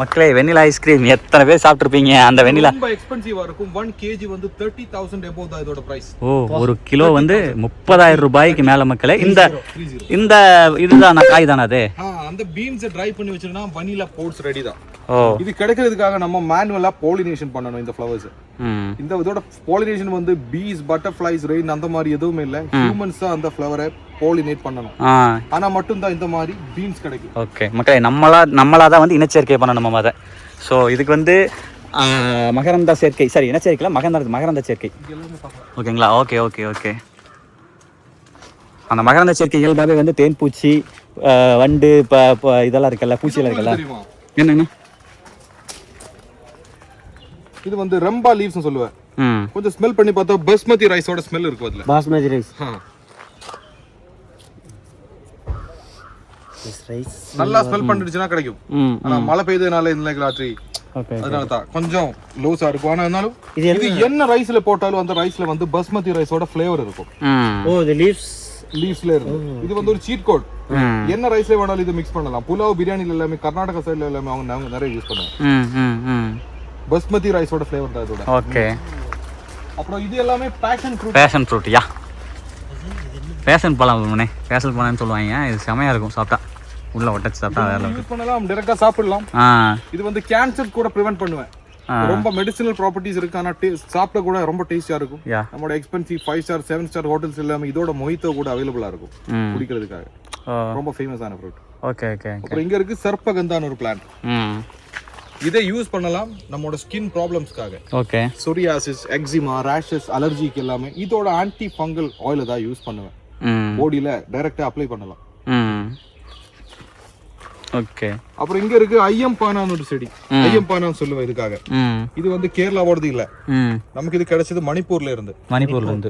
மக்களே, வெனிலா ஐஸ்கிரீம் எத்தனை பேர் சாப்பிட்டுருப்பீங்க? அந்த வெனிலா ரொம்ப எக்ஸ்பென்சிவா இருக்கும். 1 kg வந்து 30,000 above தான் இதோட பிரைஸ். ஒரு கிலோ வந்து 30,000 ரூபாய்க்கு மேல மக்களே. இந்த இதுதான் காய் தானே அது? அந்த பீன்ஸ் ட்ரை பண்ணி வச்சிருந்தா வனிலா போட்ஸ் ரெடி தான். இது கிடைக்கிறதுக்காக நம்ம மேனுவலா பாலினேஷன் பண்ணணும் இந்த ஃப்ளவர்ஸ். இந்த இதோட பாலினேஷன் வந்து பீஸ், பட்டர்ஃப்ளைஸ், ரெயின் அந்த மாதிரி எதுவுமே இல்ல. ஹியூமன்ஸ் தான் அந்த ஃப்ளவரை பாலினேட் பண்ணணும். ஆனா மட்டும் தான் இந்த மாதிரி பீன்ஸ் கிடைக்கும். ஓகே மக்களே, நம்மளா தான் வந்து இனச்சேர்க்கை பண்ணணும் நம்ம அதை. ஸோ இதுக்கு வந்து மகரந்த சேர்க்கை, சரி இனச்சேர்க்கையில் மகரந்த சேர்க்கை. ஓகேங்களா? ஓகே. அந்த மகரந்த சேர்க்கை இயல்பாகவே வந்து தேன் பூச்சி, வண்டு, இதெல்லாம் இருக்குல்ல, பூச்சியெல்லாம் இருக்குல்ல. என்ன இது வந்து ரம்பா லீவ்ஸ் சொல்லுவேன். கொஞ்சம் ஸ்மெல் பண்ணி பார்த்தா பாஸ்மதி ரைஸோட ஸ்மெல் இருக்கும் அதுல. பாஸ்மதி ரைஸ் நல்லா ஸ்மெல் பண்ணிடுச்சுனா கிடைக்கும். ஆனா மழை பெய்தனால இந்த ராத்திரி அதனால தான் கொஞ்சம் லூஸா இருக்கும். ஆனா இருந்தாலும் இது என்ன ரைஸ்ல போட்டாலும் அந்த ரைஸ்ல வந்து பாஸ்மதி ரைஸோட ஃப்ளேவர் இருக்கும். the லீவ்ஸ்ல இருக்கும். இது வந்து ஒரு சீட் கோட். என்ன ரைஸ்ல வேணாலும் இது மிக்ஸ் பண்ணலாம். புலாவ், பிரியாணில எல்லாமே, கர்நாடகா சைடுல எல்லாமே அவங்க நிறைய யூஸ் பண்ணுவாங்க. பாஸ்மதி ரைஸோட ஃப்ளேவர் தான் இதோட. ஓகே. அப்புறம் இது எல்லாமே பேஷன் ஃப்ரூட். யா, பேஷன் பழம். பேஷன் பழம்னு சொல்லுவாங்க. இது செமையா இருக்கும் சாப்பிட்டா. உள்ள ஒட்டச்சு சாப்பிட்டா வேற யூஸ் பண்ணலாம், டைரக்டா சாப்பிடலாம். இது வந்து கேன்சர் கூட பிரிவென்ட் பண்ணுவேன். ரொம்ப மெடிசினல் ப்ராப்பர்ட்டிஸ் இருக்கு. ஆனா சாப்பிட கூட ரொம்ப டேஸ்டியா இருக்கும். யா நம்மளோட எக்ஸ்பென்சிவ் 5 ஸ்டார் 7 ஸ்டார் ஹோட்டல்ஸ் எல்லாமே இதோட மொய்த்தோ கூட அவைலபிளா இருக்கும் குடிக்கிறதுக்காக. ரொம்ப ஃபேமஸான ஃப்ரூட். Okay okay. அப்புறம் இங்க இருக்கு சர்ப்பகந்தான்னு ஒரு பிளான்ட். இதை யூஸ் பண்ணலாம் நம்மளோட ஸ்கின் ப்ராப்ளம்ஸ்க்காக. ஓகே. சொரியாசிஸ், எக்ஸிமா, ரேஷஸ், அலர்ஜிக்கு எல்லாமே இதோட ஆன்டி ஃபங்கல் ஆயில் தான் யூஸ் பண்ணுவேன். பாடியில டைரக்டா அப்ளை பண்ணலாம். ஓகே. அப்புறம் இங்க இருக்கு ஐயம்பானான்னு ஒரு செடி. ஐயம்பானான்னு சொல்லுவேன் இதுக்காக. இது வந்து கேரளாவோடது இல்ல, நமக்கு இது கிடைச்சது மணிப்பூர்ல இருந்து.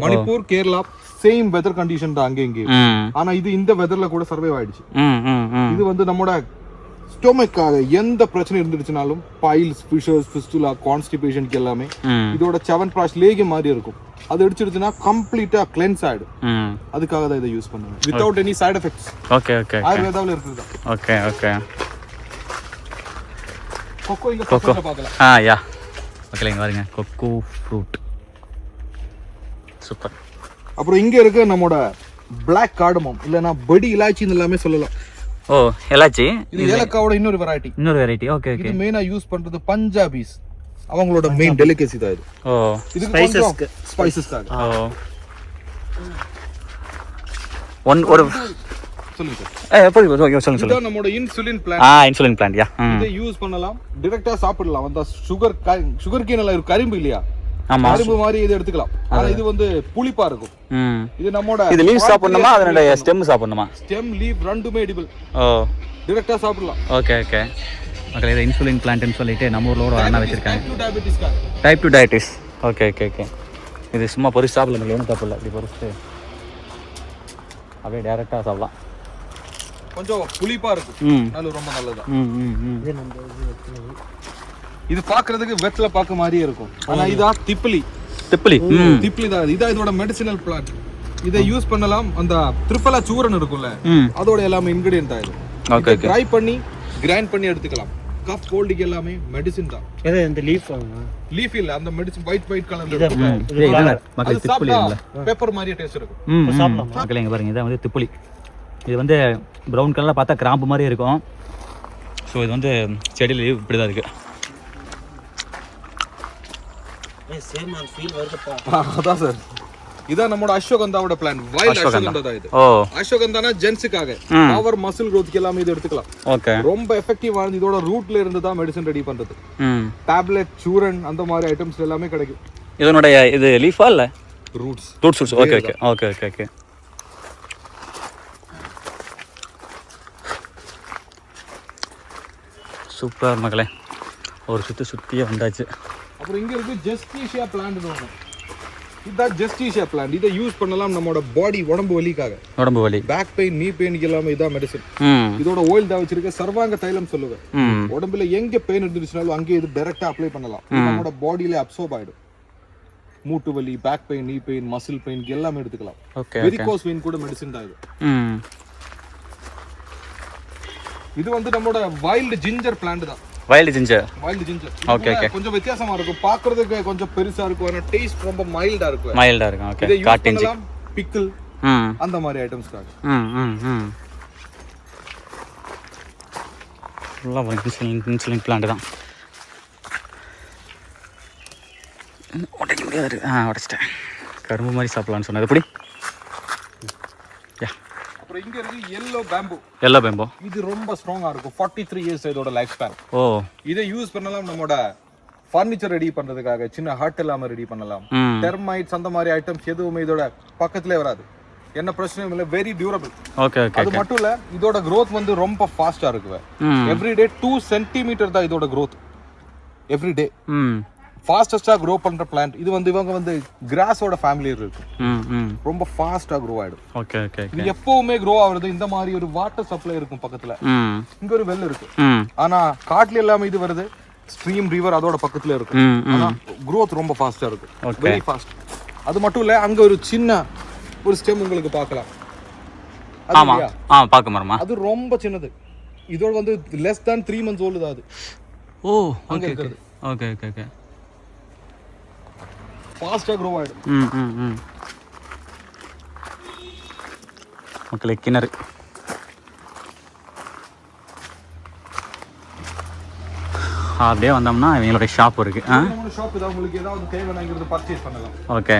Manipur Kerala same weather condition தான் அங்க இங்க. ஆனா இது இந்த வெதர்ல கூட சர்வைவ் ஆயிடுச்சு. இது வந்து நம்மோட ஸ்டொமக்காக எந்த பிரச்சனை இருந்துச்சுனாலும் பைல்ஸ், ஃபிஷர்ஸ், ஃபிஸ்டுலா, கான்ஸ்டிபேஷனுக்கு எல்லாமே இதோட செவன்பிராஷ் லேகியம் மாதிரி இருக்கும். அது அடிச்சிடுச்சுன்னா கம்ப்ளீட்டா கிளென்ஸ் ஆயிடும். அதுக்காக தான் இதை யூஸ் பண்ணுவேன் without any side effects. Okay okay. ஆயுர்வேதாவில் இருக்குது. Okay okay. கொக்கோ இங்க பக்கத்துல பார்க்கலாம். Yeah okay. இங்க பாருங்க கொக்கோ ஃப்ரூட். சூப்பர். அப்புறம் இங்க இருக்கு நம்மோட பிளாக் கார்டமம், இல்லனா படி இலாச்சின்னு எல்லாமே சொல்லலாம். ஓ இலாச்சி. இது ஏலக்காவோட இன்னொரு வெரைட்டி. Okay okay. இது மெயினா யூஸ் பண்றது பஞ்சாபிஸ், அவங்களோட மெயின் டெலிகசி தான் இது. ஓ இது ஸ்பைசஸ்க்காக. ஓ ஒரு சொல்லுங்க சார். எப்படி ஓகே சொல்லுங்க. இது நம்மோட insulin plant. Insulin plant. Yeah இதை யூஸ் பண்ணலாம். டைரக்டா சாப்பிடலாம். அந்த சுகர் கேன் எல்லாம் கரும்பு இல்லையா, ஆமா, கரும்பு மாதிரி இது எடுத்துக்கலாம். ஆனா இது வந்து புளிப்பா இருக்கும். இது நம்மோட இது லீவ் சாப்பிடணுமா அதோட ஸ்டெம் சாப்பிடணுமா? ஸ்டெம் லீவ் ரெண்டுமே எடிபிள். ஓ டைரக்டா சாப்பிடலாம். Okay okay. மக்களே இது இன்சுலின் பிளான்ட்னு சொல்லிட்டு நம்ம ஊர்ல ஒரு அண்ணா வச்சிருக்காங்க. Type 2 diabetes. Okay okay okay. இது சும்மா பொரிச்சு சாப்பிடலாம், ஒன்றும் தப்பு இல்லை. இப்படி பொரிச்சு அப்படியே டைரக்டா சாப்பிடலாம். கொஞ்சம் புளிப்பா இருக்கும். அது ரொம்ப நல்லது. இது பாக்குறதுக்கு வெத்தலை பாக்கு மாதிரியே இருக்கும். ஆனா இதா திப்பிலி தான். இதா இதோட மெடிசினல் பிளான்ட். இதை யூஸ் பண்ணலாம். அந்த திரிபலா சூரன் இருக்கும்ல, அதோட எல்லாமே இன்கிரிடியன்ட் தான் இது. Okay okay. ட்ரை பண்ணி கிரைண்ட் பண்ணி எடுத்துக்கலாம். கப் கோல்டுக்கு எல்லாமே மெடிசின் தான். இது இந்த லீஃப் இல்ல, அந்த மெடிசின் ஒயிட் கலர்ல இருக்கும். மக்களே திப்பிலி இல்ல, பெப்பர் மாதிரியே டேஸ்ட் இருக்கும். சாப்பிடலாம். மக்களே இங்க பாருங்க, இதான் வந்து திப்பிலி. இது வந்து ப்ரௌன் கலர்ல பார்த்தா கிராம்பு மாதிரி இருக்கும். ஸோ இது வந்து செடியில் இப்படி தான் இருக்கு. அதான் சார், இதான் நம்மளோட அஸ்வகந்தாவோட பிளான். வைல்ட் அஸ்வகந்தா தான் இது. அஸ்வகந்தானா ஜென்ஸுக்காக பவர் மசில் growthக்கு எல்லாமே இது எடுத்துக்கலாம். ஓகே. ரொம்ப எஃபெக்டிவான இதோட ரூட்ல இருந்து தான் மெடிசன் ரெடி பண்றது. டேப்லெட், சூரன் அந்த மாதிரி ஐட்டம்ஸ் எல்லாமே கிடைக்கும். இதனுடைய இது லீஃபா இல்ல roots? Roots. Okay okay okay okay okay. Super மக்களே, ஒரு சுற்றியே வந்தாச்சு. அப்புறம் இங்க இருக்கு ஜெஸ்டீஷியா பிளான்ட் ஒன்று. இதுதான் ஜெஸ்டீஷியா பிளான்ட். இதை யூஸ் பண்ணலாம் நம்மளோட பாடி உடம்பு வலிக்காக. உடம்பு வலி, பேக் பெயின், நீ பெயினுக்கு எல்லாமே இதான் மெடிசன். இதோட ஆயில் தான் வச்சிருக்க. சர்வாங்க தைலம் சொல்லுவேன். உடம்புல எங்க பெயின் இருந்துச்சுனாலும் அங்கே இது டைரக்டா அப்ளை பண்ணலாம். நம்மளோட பாடியில அப்சர்ப் ஆயிடும். மூட்டு வலி, பேக் பெயின், நீ பெயின், மசில் பெயின் எல்லாமே எடுத்துக்கலாம். வெரிகோஸ் வெயின் கூட மெடிசன் தான் இது. இது வந்து நம்மளோட வைல்ட் ஜிஞ்சர் பிளான்ட் தான். Wild ginger. Okay okay. கொஞ்சம் வித்தியாசமா இருக்கும். பார்க்கிறதுக்கு கொஞ்சம் பெருசா இருக்கும், ஆனா டேஸ்ட் ரொம்ப மைல்டா இருக்கும். ஓகே. காட்டிஞ்சி, பிக்கிள் அந்த மாதிரி ஐட்டம்ஸ்க்காக. ஃபுல்லா இன்சுலின் பிளான்ட் தான். உடைக்க முடியாது. உடைச்சிட்டேன். கரும்பு மாதிரி சாப்பிடலாம்னு சொன்னது எப்படி? அப்புறம் இங்க இருக்கு yellow bamboo. இது ரொம்ப ஸ்ட்ராங்கா இருக்கும். 43 இயர்ஸ் இதோட லைஃப் ஸ்பேன். ஓ. இதை யூஸ் பண்ணலாம் நம்மோட ஃபர்னிச்சர் ரெடி பண்றதுக்காக. சின்ன ஹட் எல்லாம் ரெடி பண்ணலாம். டெர்மைட்ஸ் அந்த மாதிரி ஐட்டம்ஸ் எதுவுமே இதோட பக்கத்திலே வராது. என்ன பிரச்சனையும் இல்லை. Very durable. Okay okay. அது மட்டும் இல்ல, இதோட growth வந்து ரொம்ப ஃபாஸ்டா இருக்கு. எவ்ரி டே 2 சென்டிமீட்டர் தான் இதோட growth. Every day. ஃபாஸ்டஸ்டா க்ரோ பண்ற பிளான்ட் இது. வந்து இவங்க வந்து கிராஸோட ஃபேமிலியில இருக்கு. ரொம்ப ஃபாஸ்டா க்ரோ ஆயிடும். Okay okay. இது எப்பவுமே க்ரோ ஆகுறது இந்த மாதிரி ஒரு வாட்டர் சப்ளை இருக்கும் பக்கத்துல. இங்க ஒரு வெல் இருக்கு. ஆனா காட்டுல எல்லாமே இது வருது. ஸ்ட்ரீம், ரிவர் அதோட பக்கத்துல இருக்கு. ஆனா growth ரொம்ப ஃபாஸ்டா இருக்கும். Very fast. அது மட்டும் இல்ல, அங்க ஒரு சின்ன ஒரு ஸ்டெம் உங்களுக்கு பார்க்கலாம். ஆமா பார்க்க மரமா. அது ரொம்ப சின்னது. இதோட வந்து less than 3 months old தான் அது. ஓ அங்க இருக்குது. Okay okay okay. ஃபாஸ்டா க்ரோ ஆயிடும். மக்களே கிணறு. அப்படியே வந்தோம்னா இவங்களுடைய ஷாப் இருக்குது. ஷாப் ஏதாவது உங்களுக்கு ஏதாவது தேவைங்கிறது பர்ச்சேஸ் பண்ணலாம். ஓகே.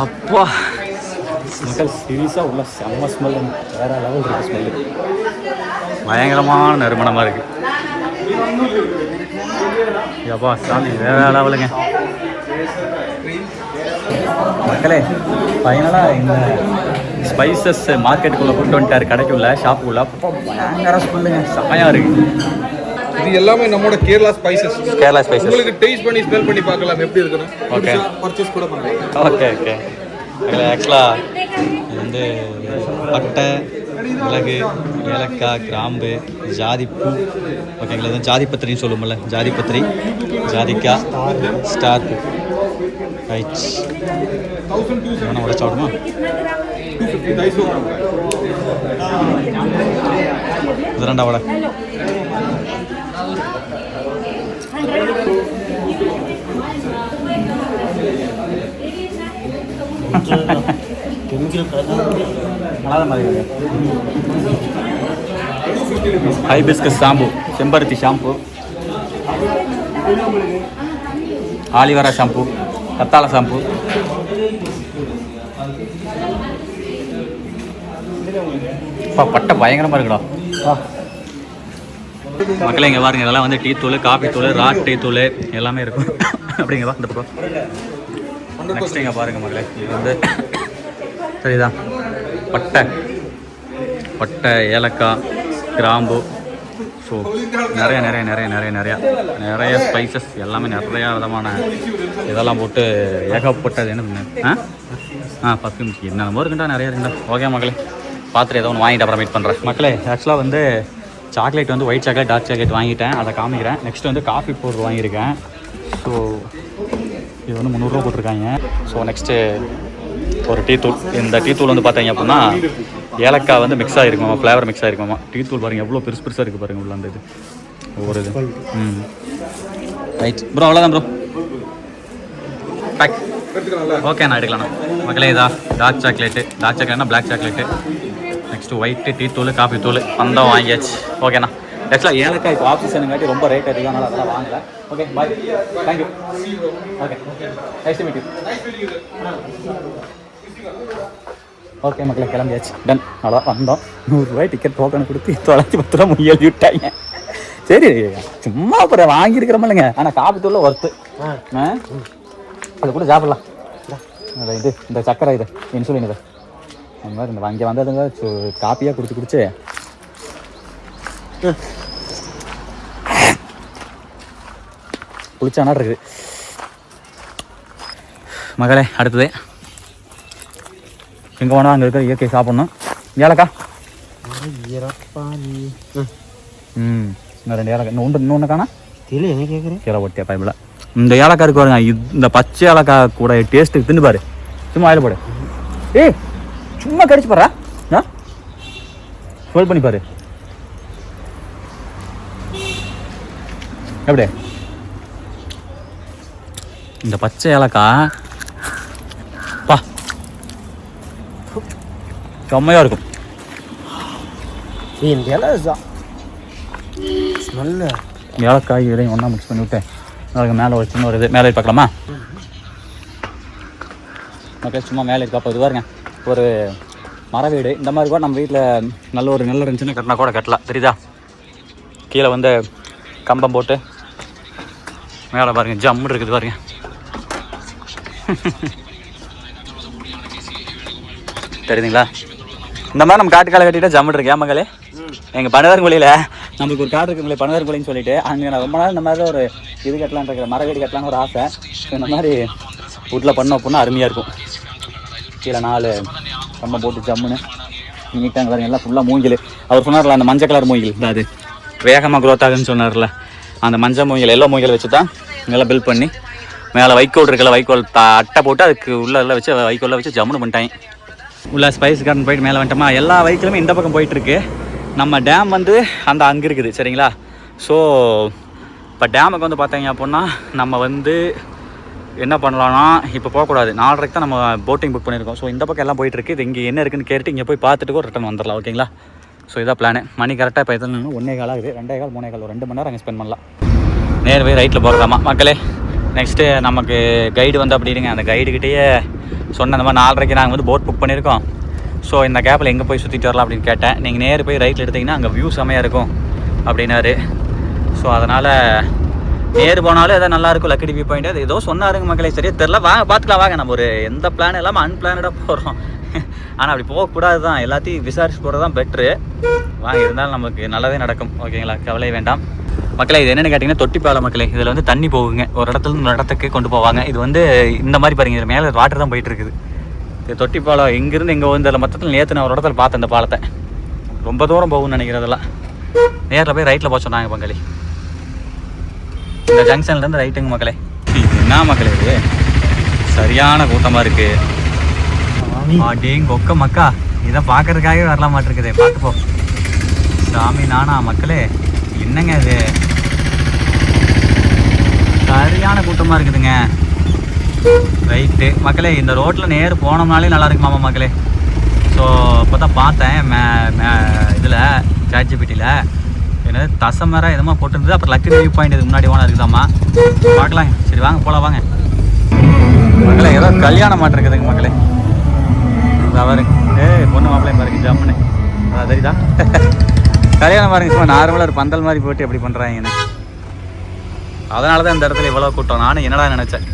அப்பா மக்கள் சீரியஸாக உள்ள செம்ம ஸ்மெல், வேற லெவல் இருக்குது ஸ்மெல்லு, பயங்கரமான நறுமணமாக இருக்குது. எப்பா சாமி வேற லெவலுங்க மக்களே. ஃபைனலாக இந்த ஸ்பைசஸ் மார்க்கெட்டுக்குள்ளே கூப்பிட்டு வந்துட்டார், கடைக்குள்ள ஷாப்புக்குள்ள. அப்போ பயங்கர ஸ்மெல்லுங்க, செம்மையாக இருக்குது. இது எல்லாமே நம்மளோட கேரளா ஸ்பைசஸ். கேரளா ஸ்பைசஸ் உங்களுக்கு டேஸ்ட் பண்ணி ஸ்மெல் பண்ணி பார்க்கலாம் எப்படி இருக்குன்னு. ஓகே, பர்ச்சேஸ் கூட பண்ணலாம். Okay okay. ஆக்சுவலாக இது வந்து பட்டை, மிளகு, ஏலக்காய், கிராம்பு, ஜாதிப்பூ, ஓகேங்களா, இது ஜாதிப்பத்திரின்னு சொல்லுவோம்ல, ஜாதிப்பத்திரி, ஜாதிக்காய், ஸ்டார் பூ. ரைட், வேணா உடச்சு ஆடுமா? இது 2 வடை. ஹைபிஸ்கஸ் ஷாம்பு, செம்பருத்தி ஷாம்பு, ஆலிவேரா ஷாம்பு, கத்தாழை ஷாம்பு. பட்டை பயங்கரமாக இருக்குடா மக்களே. இங்கே பாருங்க, இதெல்லாம் வந்து டீ தூள், காஃபி தூள், ராட் டீ தூள் எல்லாமே இருக்கும். அப்படிங்கப்பா இந்த பக்கம். நெக்ஸ்ட் இங்கே பாருங்கள் மக்களே, இது வந்து சரிதான் பட்டை, பட்டை, ஏலக்காய், கிராம்பு. ஸோ நிறைய நிறைய நிறைய நிறைய நிறையா நிறைய ஸ்பைசஸ் எல்லாமே நிறையா விதமான இதெல்லாம் போட்டு ஏகப்பட்டது. என்ன பர்ஃப்யூம் என்னென்னமோ இருக்குண்டா, நிறைய இருக்குண்டா. ஓகே மக்களே, பார்த்துட்டு ஏதோ ஒன்று வாங்கிட்டு அப்புறம் மீட் பண்ணுறேன் மக்களே. ஆக்சுவலாக வந்து சாக்லேட் வந்து ஒயிட் சாக்லேட், டார்க் சாக்லேட் வாங்கிட்டேன், அதை காமிக்கிறேன். நெக்ஸ்ட் வந்து காஃபி பவுடர் வாங்கியிருக்கேன். ஸோ இது வந்து 300 ரூபா போட்டிருக்காங்க. ஸோ நெக்ஸ்ட்டு ஒரு டீ தூள். இந்த டீ தூள் வந்து பார்த்தீங்க அப்படின்னா ஏலக்காய் வந்து மிக்ஸ் ஆகிருக்குமாமா, ஃப்ளேவர் மிக்ஸ் ஆகிருக்குமாமா. டீ தூள் பாருங்கள் எவ்வளோ பெருசு பெருசாக இருக்குது பாருங்கள் உள்ள அந்த இது ஒவ்வொரு இது. ரைட் ப்ரோ, அவ்வளோதான் ப்ரோ, பேக். ஓகே நான் எடுக்கலாம் மக்களே. இதா டார்க் சாக்லேட்டு, டார்க் சாக்லேட்னா black chocolate. Next white, tea தூள், காஃபி தூள் பந்தம் வாங்கியாச்சு. ஓகேண்ணா. ஆக்சுவலாக ஏலக்காய் இப்போ ஆக்சிஜனுங்காட்டி ரொம்ப ரேட் அதிகம், அதனால் அதெல்லாம் வாங்கலை. Okay bye, thank you. Okay, nice to meet you. Okay மக்களே, கிளம்பியாச்சு, டன். அவ்வளோ வந்தோம், 100 ரூபாய் டிக்கெட் டோக்கன் கொடுத்து 910 ரூபா எழுதி விட்டாங்க. சரி சும்மா அப்புறம் வாங்கியிருக்கிறோம் இல்லைங்க, ஆனால் காப்பி தூள் ஒர்த்து. அது கூட சாப்பிடலாம். இது இந்த சக்கரை, இது இன்சுலின், இது அந்த மாதிரி இந்த வாங்கி வந்ததுங்க காப்பியாக குடிச்சு குளிச்சானா இருக்குது மகளே. அடுத்தது எங்கே போனால் அங்கே இருக்கிற இயற்கை சாப்பிட்ணும். ஏலக்கா, இன்னும் 2 ஏலக்காய், இன்னொன்று காணா தெரியல. என்ன கேட்குறேன், கீரை ஒட்டியா பைப்பில். இந்த ஏலக்காய் இருக்கு பாருங்க, இந்த பச்சை ஏலக்காய் கூட டேஸ்ட்டு தின்னு பாரு. சும்மா ஆயில் போடு. ஏய் சும்மா கடிச்சு பாரு, ஃபோல் பண்ணி பாரு. எப்படி இந்த பச்சை ஏலக்காய் பா செம்மையாக இருக்கும். ஏலக்காய் இதையும் ஒன்றா மிக்ஸ் பண்ணி விட்டேன். அதுக்கு மேலே ஒரு சின்ன ஒரு இது மேலே பார்க்கலாமா? ஓகே, சும்மா மேலே இருக்கா. அப்போ இது பாருங்க, ஒரு மர வீடு. இந்த மாதிரி கூட நம்ம வீட்டில் நல்ல ஒரு நெல் இருந்துச்சுன்னு கட்டினா கூட கட்டலாம், தெரியுதா? கீழே வந்து கம்பம் போட்டு மேலே பாருங்கள் ஜம்முன்னு இருக்குது பாருங்க. தெரியுதுங்களா? இந்த மாதிரி நம்ம காட்டுக்கால கட்டிட்டா ஜம்முன்னு இருக்கு. ஏமாங்களே, எங்கள் பனவேர்குழியில் நம்மளுக்கு ஒரு காடு இருக்குங்களே, பனவேர்குழின்னு சொல்லிட்டு, அங்கே நான் ரொம்ப நாள் இந்த மாதிரி ஒரு இது கட்டலான்னு இருக்கிற, மர வீடு கட்டலான்னு ஒரு ஆசை. இந்த மாதிரி வீட்டில் பண்ணோம் அப்படின்னா அருமையாக இருக்கும். கீழே 4 கம்பம் போட்டு ஜம்முன்னு நீட்டாங்க பாருங்க. எல்லாம் ஃபுல்லாக மூங்கில். அவர் சொன்னார்ல அந்த மஞ்சள் கலர் மூங்கில், அது வேகமாக க்ரோத் ஆகுதுன்னு சொன்னார்ல, அந்த மஞ்சள் மூங்கில், எல்லோ மூங்கில் வச்சு தான் நல்லா பில்ட் பண்ணி மேலே வைக்கோல் இருக்குல்ல, வைக்கோல் அட்டை போட்டு அதுக்கு உள்ளே எல்லாம் வச்சு வைக்கோலில் வச்சு ஜம்முன்னு பண்ணிட்டாங்க. உள்ள ஸ்பைஸ் கார்டன் போயிட்டு மேலே வந்துட்டோமா. எல்லா வைக்கலுமே இந்த பக்கம் போயிட்டுருக்கு. நம்ம டேம் வந்து அந்த அங்கே இருக்குது, சரிங்களா? ஸோ இப்போ டேமுக்கு வந்து பார்த்தீங்க அப்படின்னா நம்ம வந்து என்ன பண்ணலான்னா, இப்போ போகக்கூடாது, 4:30 தான் நம்ம போட்டிங் புக் பண்ணியிருக்கோம். ஸோ இந்த பக்கம் எல்லாம் போயிட்டுருக்கு. இது இங்கே என்ன இருக்குன்னு கேட்டு இங்கே போய் பார்த்துட்டு ரிட்டர்ன் வந்துடலாம், ஓகேங்களா? ஸோ இதான் பிளானு. மணி கரெக்டாக இப்போ எத்தனை 1:15 ஆகுது. 2:15 3:15 ஒரு 2 மணி நேரம் அங்கே ஸ்பெண்ட் பண்ணலாம். நேர் போய் ரைட்டில் போகிறதாமா மக்களே. நெக்ஸ்ட்டு நமக்கு கைடு வந்து அப்படிங்க, அந்த கைடுக்கிட்டேயே சொன்ன இந்த மாதிரி 4:30க்கு நாங்கள் வந்து போட் புக் பண்ணியிருக்கோம். ஸோ இந்த கேப்பில் எங்கே போய் சுற்றிட்டு வரலாம் அப்படின்னு கேட்டேன். நீங்கள் நேர் போய் ரைட்டில் எடுத்திங்கன்னா அங்கே வியூ செமையாக இருக்கும் அப்படின்னாரு. ஸோ அதனால் நேர் போனாலும் எதாவது நல்லாயிருக்கும், லக்கடி வியூ பாயிண்ட் அது ஏதோ சொன்னாருங்க மக்களே. சரியா தெரில, வாங்க பார்த்துக்கலாம் வாங்க. நம்ம ஒரு எந்த பிளான் இல்லாமல் அன்பிளானடாக போகிறோம். ஆனால் அப்படி போகக்கூடாது தான், எல்லாத்தையும் விசாரிச்சு போகிறது தான் பெட்ரு. வாங்க, இருந்தாலும் நமக்கு நல்லதே நடக்கும் ஓகேங்களா, கவலை வேண்டாம் மக்களே. இது என்னென்னு கேட்டிங்கன்னா தொட்டிப்பாலம் மக்களே. இதில் வந்து தண்ணி போகுங்க, ஒரு இடத்துல இன்னொரு இடத்துக்கு கொண்டு போவாங்க. இது வந்து இந்த மாதிரி பாருங்க, இது மேலே வாட்டர் தான் போயிட்டு இருக்குது. இது தொட்டிப்பாலம் எங்கேருந்து எங்கே வந்து அதில் மொத்தத்தில் நேற்று நான் ஒரு இடத்துல பார்த்தேன். இந்த பாலத்தை ரொம்ப தூரம் போகும்னு நினைக்கிறதெல்லாம். நேரில் போய் ரைட்டில் போக சொன்னாங்க பங்காளி. இந்த ஜங்ஷன்லேருந்து ரைட்டுங்க மக்களே. என்ன மக்களே இது சரியான கூட்டமாக இருக்குது. அப்படிங்க ஒக்க மக்கா, இதை பார்க்கறதுக்காகவே வரலாம் மாட்டிருக்குதே. பார்த்து போ சாமி. நானா மக்களே, என்னங்க இது சரியான கூட்டமாக இருக்குதுங்க. ரைட்டு மக்களே, இந்த ரோட்டில் நேர் போனோம்னாலே நல்லா இருக்குமாமா மக்களே. ஸோ இப்போ தான் பார்த்தேன் இதில் ChatGPTயில் என்னது தசமரம் எதுமா போட்டுருந்தது. அப்புறம் லக்கி வியூ பாயிண்ட் இதுக்கு முன்னாடி ஓனா இருக்குதாம்மா, பார்க்கலாம். சரி வாங்க போகலாம் வாங்க மக்களே. ஏதோ கல்யாணம் மாட்டு இருக்குதுங்க மக்களே. பாருங்க, பொண்ணு மாப்பிள்ளை பாருங்க ஜம்முன்னு, அதான் தெரியுதா கல்யாணம் பாருங்க. சும்மா நார்மலாக ஒரு பந்தல் மாதிரி போட்டு எப்படி பண்ணுறாங்கன்னு. அதனால தான் இந்த இடத்துல இவ்வளோ கூட்டம். நானும் என்னடா நினச்சேன்,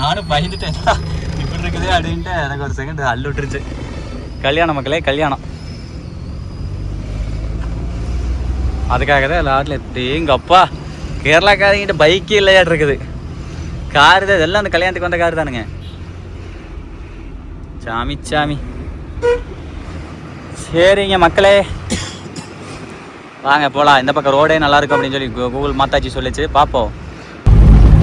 நானும் பயந்துட்டேன் இப்படி இருக்குது அப்படின்ட்டு. எனக்கு ஒரு செகண்ட் அள்ளு விட்டுருச்சு. கல்யாணம் மக்களே, கல்யாணம். அதுக்காக தான் எல்லாத்துலையும் எங்கள் அப்பா கேரளாக்காரங்கிட்ட பைக்கே இல்லையாட்டு இருக்குது. காரு தான் இதெல்லாம் அந்த கல்யாணத்துக்கு வந்த காரு தானுங்க. சாமி சாமி. சரிங்க மக்களே, வாங்க போகலாம். இந்த பக்கம் ரோடே நல்லாயிருக்கும் அப்படின்னு சொல்லி கூகுள் மாத்தாச்சி சொல்லிச்சு, பார்ப்போம்.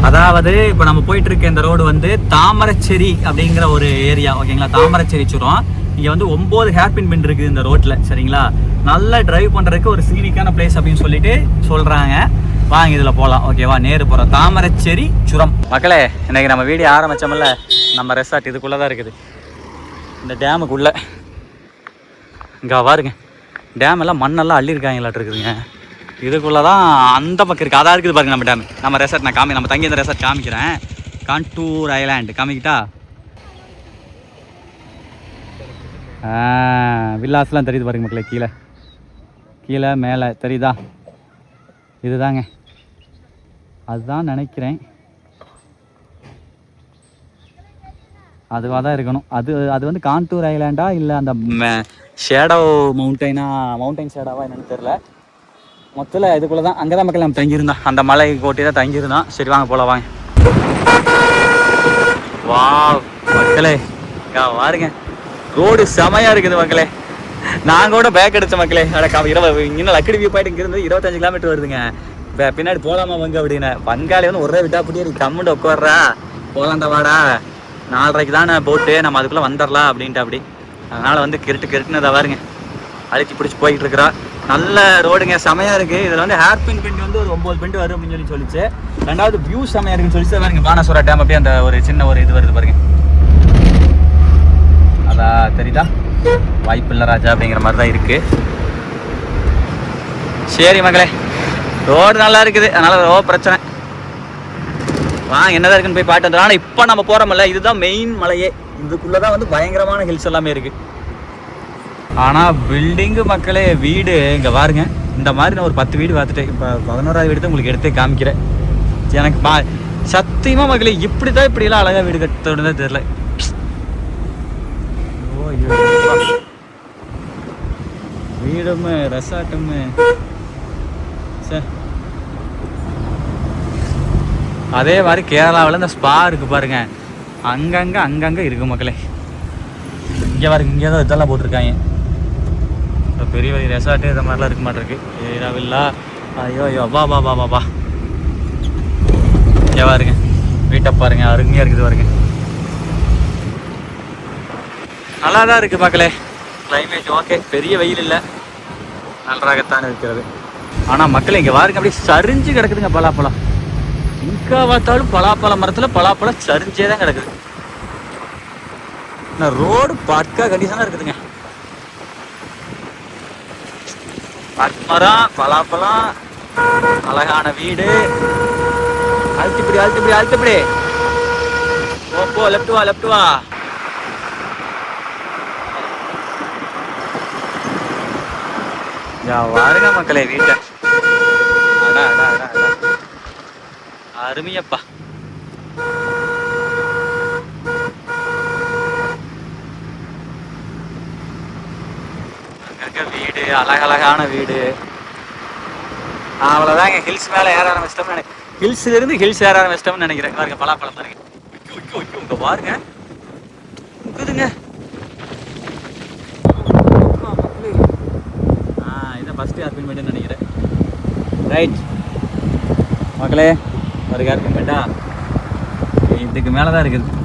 அதாவது இப்போ நம்ம போயிட்டு இருக்க இந்த ரோடு வந்து தாமரச்சேரி அப்படிங்கிற ஒரு ஏரியா ஓகேங்களா. தாமரச்சேரி சுரம். இங்கே வந்து 9 ஹேர்பின் பெண்ட் இருக்குது இந்த ரோட்டில் சரிங்களா. நல்லா டிரைவ் பண்ணுறதுக்கு ஒரு சீனிக்கான பிளேஸ் அப்படின்னு சொல்லிட்டு சொல்கிறாங்க. வாங்க இதில் போகலாம் ஓகேவா. நேரு போகிறோம் தாமரச்சேரி சுரம் மக்களே. இன்றைக்கி நம்ம வீடியோ ஆரம்பித்தோம்ல, நம்ம ரெசார்ட் இதுக்குள்ளே தான் இருக்குது. இந்த டேமுக்குள்ளே இங்கே பாருங்க, டேம் எல்லாம் மண்ணெல்லாம் அள்ளியிருக்காங்களாட்டு இருக்குதுங்க. இதுக்குள்ளே தான் அந்த பக்கம் இருக்குது. அதான் இருக்குது பாருங்க நம்ம டேம். நம்ம ரெசார்ட் நான் நம்ம தங்கி இந்த ரெசார்ட் காமிக்கிறேன். Contour island காமிக்கிட்டா. வில்லாஸ்லாம் தெரியுது பாருங்க மக்களே. கீழே கீழே மேலே தெரியுதா, இதுதாங்க அதுதான் நினைக்கிறேன். அதுவாக தான் இருக்கணும். அது வந்து கான்டூர் ஐலாண்டா இல்லை அந்த ஷேடோ மவுண்டைன் ஷேடோவா என்னன்னு தெரில. மொத்தத்தில் இதுக்குள்ளே தான், அங்கே தான் மக்கள் நம்ம தங்கியிருந்தோம். அந்த மலை கோட்டி தான் தங்கியிருந்தோம். சரி வாங்க போகலாம் வாங்க. வா மக்களே பாருங்க, ரோடு செமையாக இருக்குது மக்களே. நான் கூட பேக் அடித்த மக்களே. இன்னும் லக்கடி வியூ பாயிண்ட் இங்கிருந்து 25 கிலோமீட்டர் வருதுங்க. பின்னாடி போகலாமா வங்க அப்படின்னு. பங்காளி வந்து ஒரே விட்டா அப்படியே நீ கம்முண்டு உட்கார்றா, போகலாண்டா வாடா, 4:30க்கு தானே போட்டு நம்ம அதுக்குள்ளே வந்துடலாம் அப்படின்ட்டு. அப்படி அதனால் வந்து கிருட்டுன்னு அதை பாருங்க அழுத்தி பிடிச்சி போயிட்டு இருக்கிறா. நல்ல ரோடுங்க, செமையாக இருக்குது. இதில் வந்து ஹேர்பின் பெண்ட் வந்து ஒரு 9 பெண்ட் வரும் அப்படின்னு சொல்லிச்சு. ரெண்டாவது வியூ செமையாக இருக்குன்னு சொல்லிச்சு பாருங்க. பானாசுரா டேம் அப்படியே அந்த ஒரு சின்ன ஒரு இது வருது பாருங்க. அதான் தெரியுதா, வாய்ப்பில்லை ராஜா அப்படிங்கிற மாதிரி தான் இருக்குது. சரி மக்களே, ரோடு நல்லா இருக்குது, அதனால் பிரச்சனை. என்னதான் இருக்குன்னு போய் பாட்டு வந்துடும். ஆனால் இப்போ நம்ம போகிறோம்ல, இதுதான் மெயின் மலையே. இதுக்குள்ளே தான் வந்து பயங்கரமான ஹில்ஸ் எல்லாமே இருக்குது. ஆனால் பில்டிங்கு மக்களே, வீடு இங்கே பாருங்க. இந்த மாதிரி நான் ஒரு 10 வீடு பார்த்துட்டேன். இப்போ 11வது வீடு தான் உங்களுக்கு எடுத்தே காமிக்கிறேன். எனக்கு சத்தியமாக மக்களே, இப்படி தான் இப்படிலாம் அழகாக வீடு கட்டணும்னு தான் தெரியல. வீடும் ரெசார்ட்டும் சார். அதே மாதிரி கேரளாவில் இந்த ஸ்பா இருக்குது பாருங்க. அங்கங்கே இருக்கு மக்களே. இங்கே பாருங்க, இங்கே தான் இதெல்லாம் போட்டிருக்காங்க. பெரிய பெரிய ரெசார்ட்டு இந்த மாதிரிலாம் இருக்க மாட்டிருக்கு. ஏராவில்லா ஐயோ வா இங்கே பாருங்க, வீட்டை பாருங்க, அருமையாக இருக்குது பாருங்க. நல்லா தான் இருக்குது மக்களே. கிளைமேட் ஓகே, பெரிய வெயில் இல்லை, நன்றாகத்தான் இருக்கிறது. ஆனால் மக்களே இங்கே பாருங்க, அப்படியே சரிஞ்சு கிடக்குதுங்க பலாப்பழம். இங்கே பார்த்தாலும் பலாப்பழ மரத்தில் பலாப்பழம் சரிஞ்சே தான் கிடக்குது. ரோடு பக்கா கண்டிஷனாக இருக்குதுங்க. மரம், பலாப்பழம், அழகான வீடு. அழுத்திப்படி போ, லெஃப்ட் வா. வாருங்க மக்களே வீட்டை. அருமையப்பா. வீடு, அழகழகான வீடு. அவ்வளவுதாங்க. ஹில்ஸ் மேல ஏற ஆரம்பிச்சிட்டோம்னு ஹில்ஸ்ல இருந்து ஹில்ஸ் ஏற ஆரம்பிச்சிட்டோம்னு நினைக்கிறேன். பாருங்க பலாப்பழம் பாருங்க. இங்க பாருங்க இருக்குதுங்க. இதான் ஃபர்ஸ்ட் அர்பன்மெண்ட்னு நினைக்கிறேன். ரைட் மக்களே, ஒரு அர்பன்மெண்டா இதுக்கு மேலதான் இருக்குது.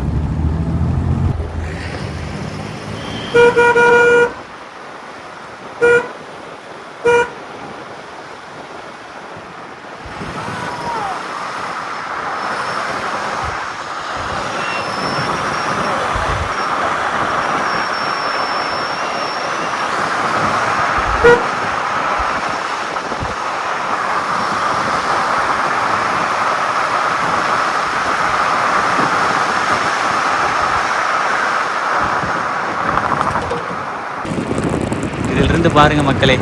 இதிலிருந்து பாருங்க மக்களே,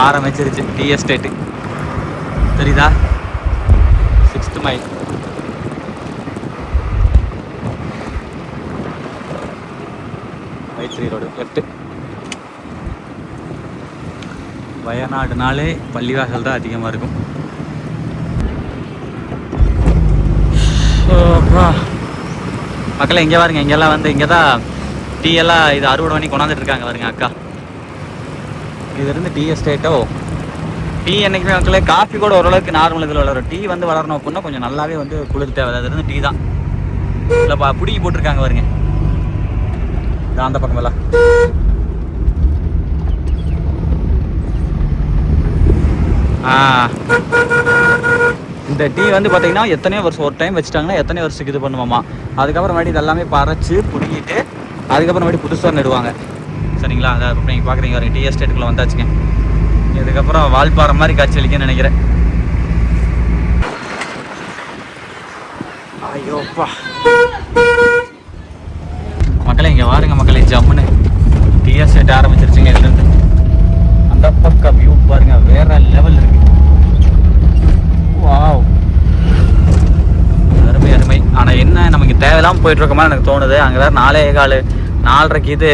ஆரம்பிச்சிருச்சு டீ எஸ்டேட்டு. தெரியுதா? 6th mile. Vythiri road left. வயநாடுனாலே பள்ளிவாசல் தான் அதிகமாக இருக்கும். மக்களே இங்கே பாருங்க, இங்கெல்லாம் வந்து இங்கே தான் டீ எல்லாம் இது அறுவடை பண்ணி கொண்டாந்துட்டு இருக்காங்க பாருங்க அக்கா. இது இருந்து டீ எஸ்டேட்டோ. டீ என்றைக்குமே மக்களே, காஃபி கூட ஓரளவுக்கு நார்மல் இதில் வளரும். டீ வந்து வளரணும் அப்படின்னா கொஞ்சம் நல்லாவே வந்து குளிர் தேவை. அது இருந்து டீ தான் இல்லைப்பா பிடிக்கி போட்டிருக்காங்க பாருங்க. அந்த பக்கம் எல்லாம் இந்த டீ வந்து பார்த்தீங்கன்னா எத்தனையோ வருஷம் ஒரு டைம் வச்சுட்டாங்கன்னா எத்தனையோ வருஷத்துக்கு இது பண்ணுவோமா. அதுக்கப்புறமேட்டு இதெல்லாமே பறைச்சி பிடிக்கிட்டு அதுக்கப்புறமேட்டு புதுசாக நடுவாங்க. சரிங்களா? அதை நீங்கள் பார்க்குறீங்க ஒரு டீ எஸ்டேட்டுக்குள்ளே வந்தாச்சுங்க. இதுக்கப்புறம் வால்பாறை மாதிரி காட்சி அளிக்குன்னு நினைக்கிறேன். ஐயோப்பா மக்களே இங்கே வாருங்க மக்களே, ஜம்முன்னு டீ எஸ்டேட் ஆரம்பிச்சிருச்சுங்க. இதுலேருந்து அந்த பக்கம் வியூ பாருங்க, வேற லெவல் இருக்கு. வாவ், அருமை அருமை. ஆனால் என்ன நமக்கு தேவையில்லாமல் போயிட்டு இருக்க மாதிரி எனக்கு தோணுது. அங்கே வேறு 4:15 இது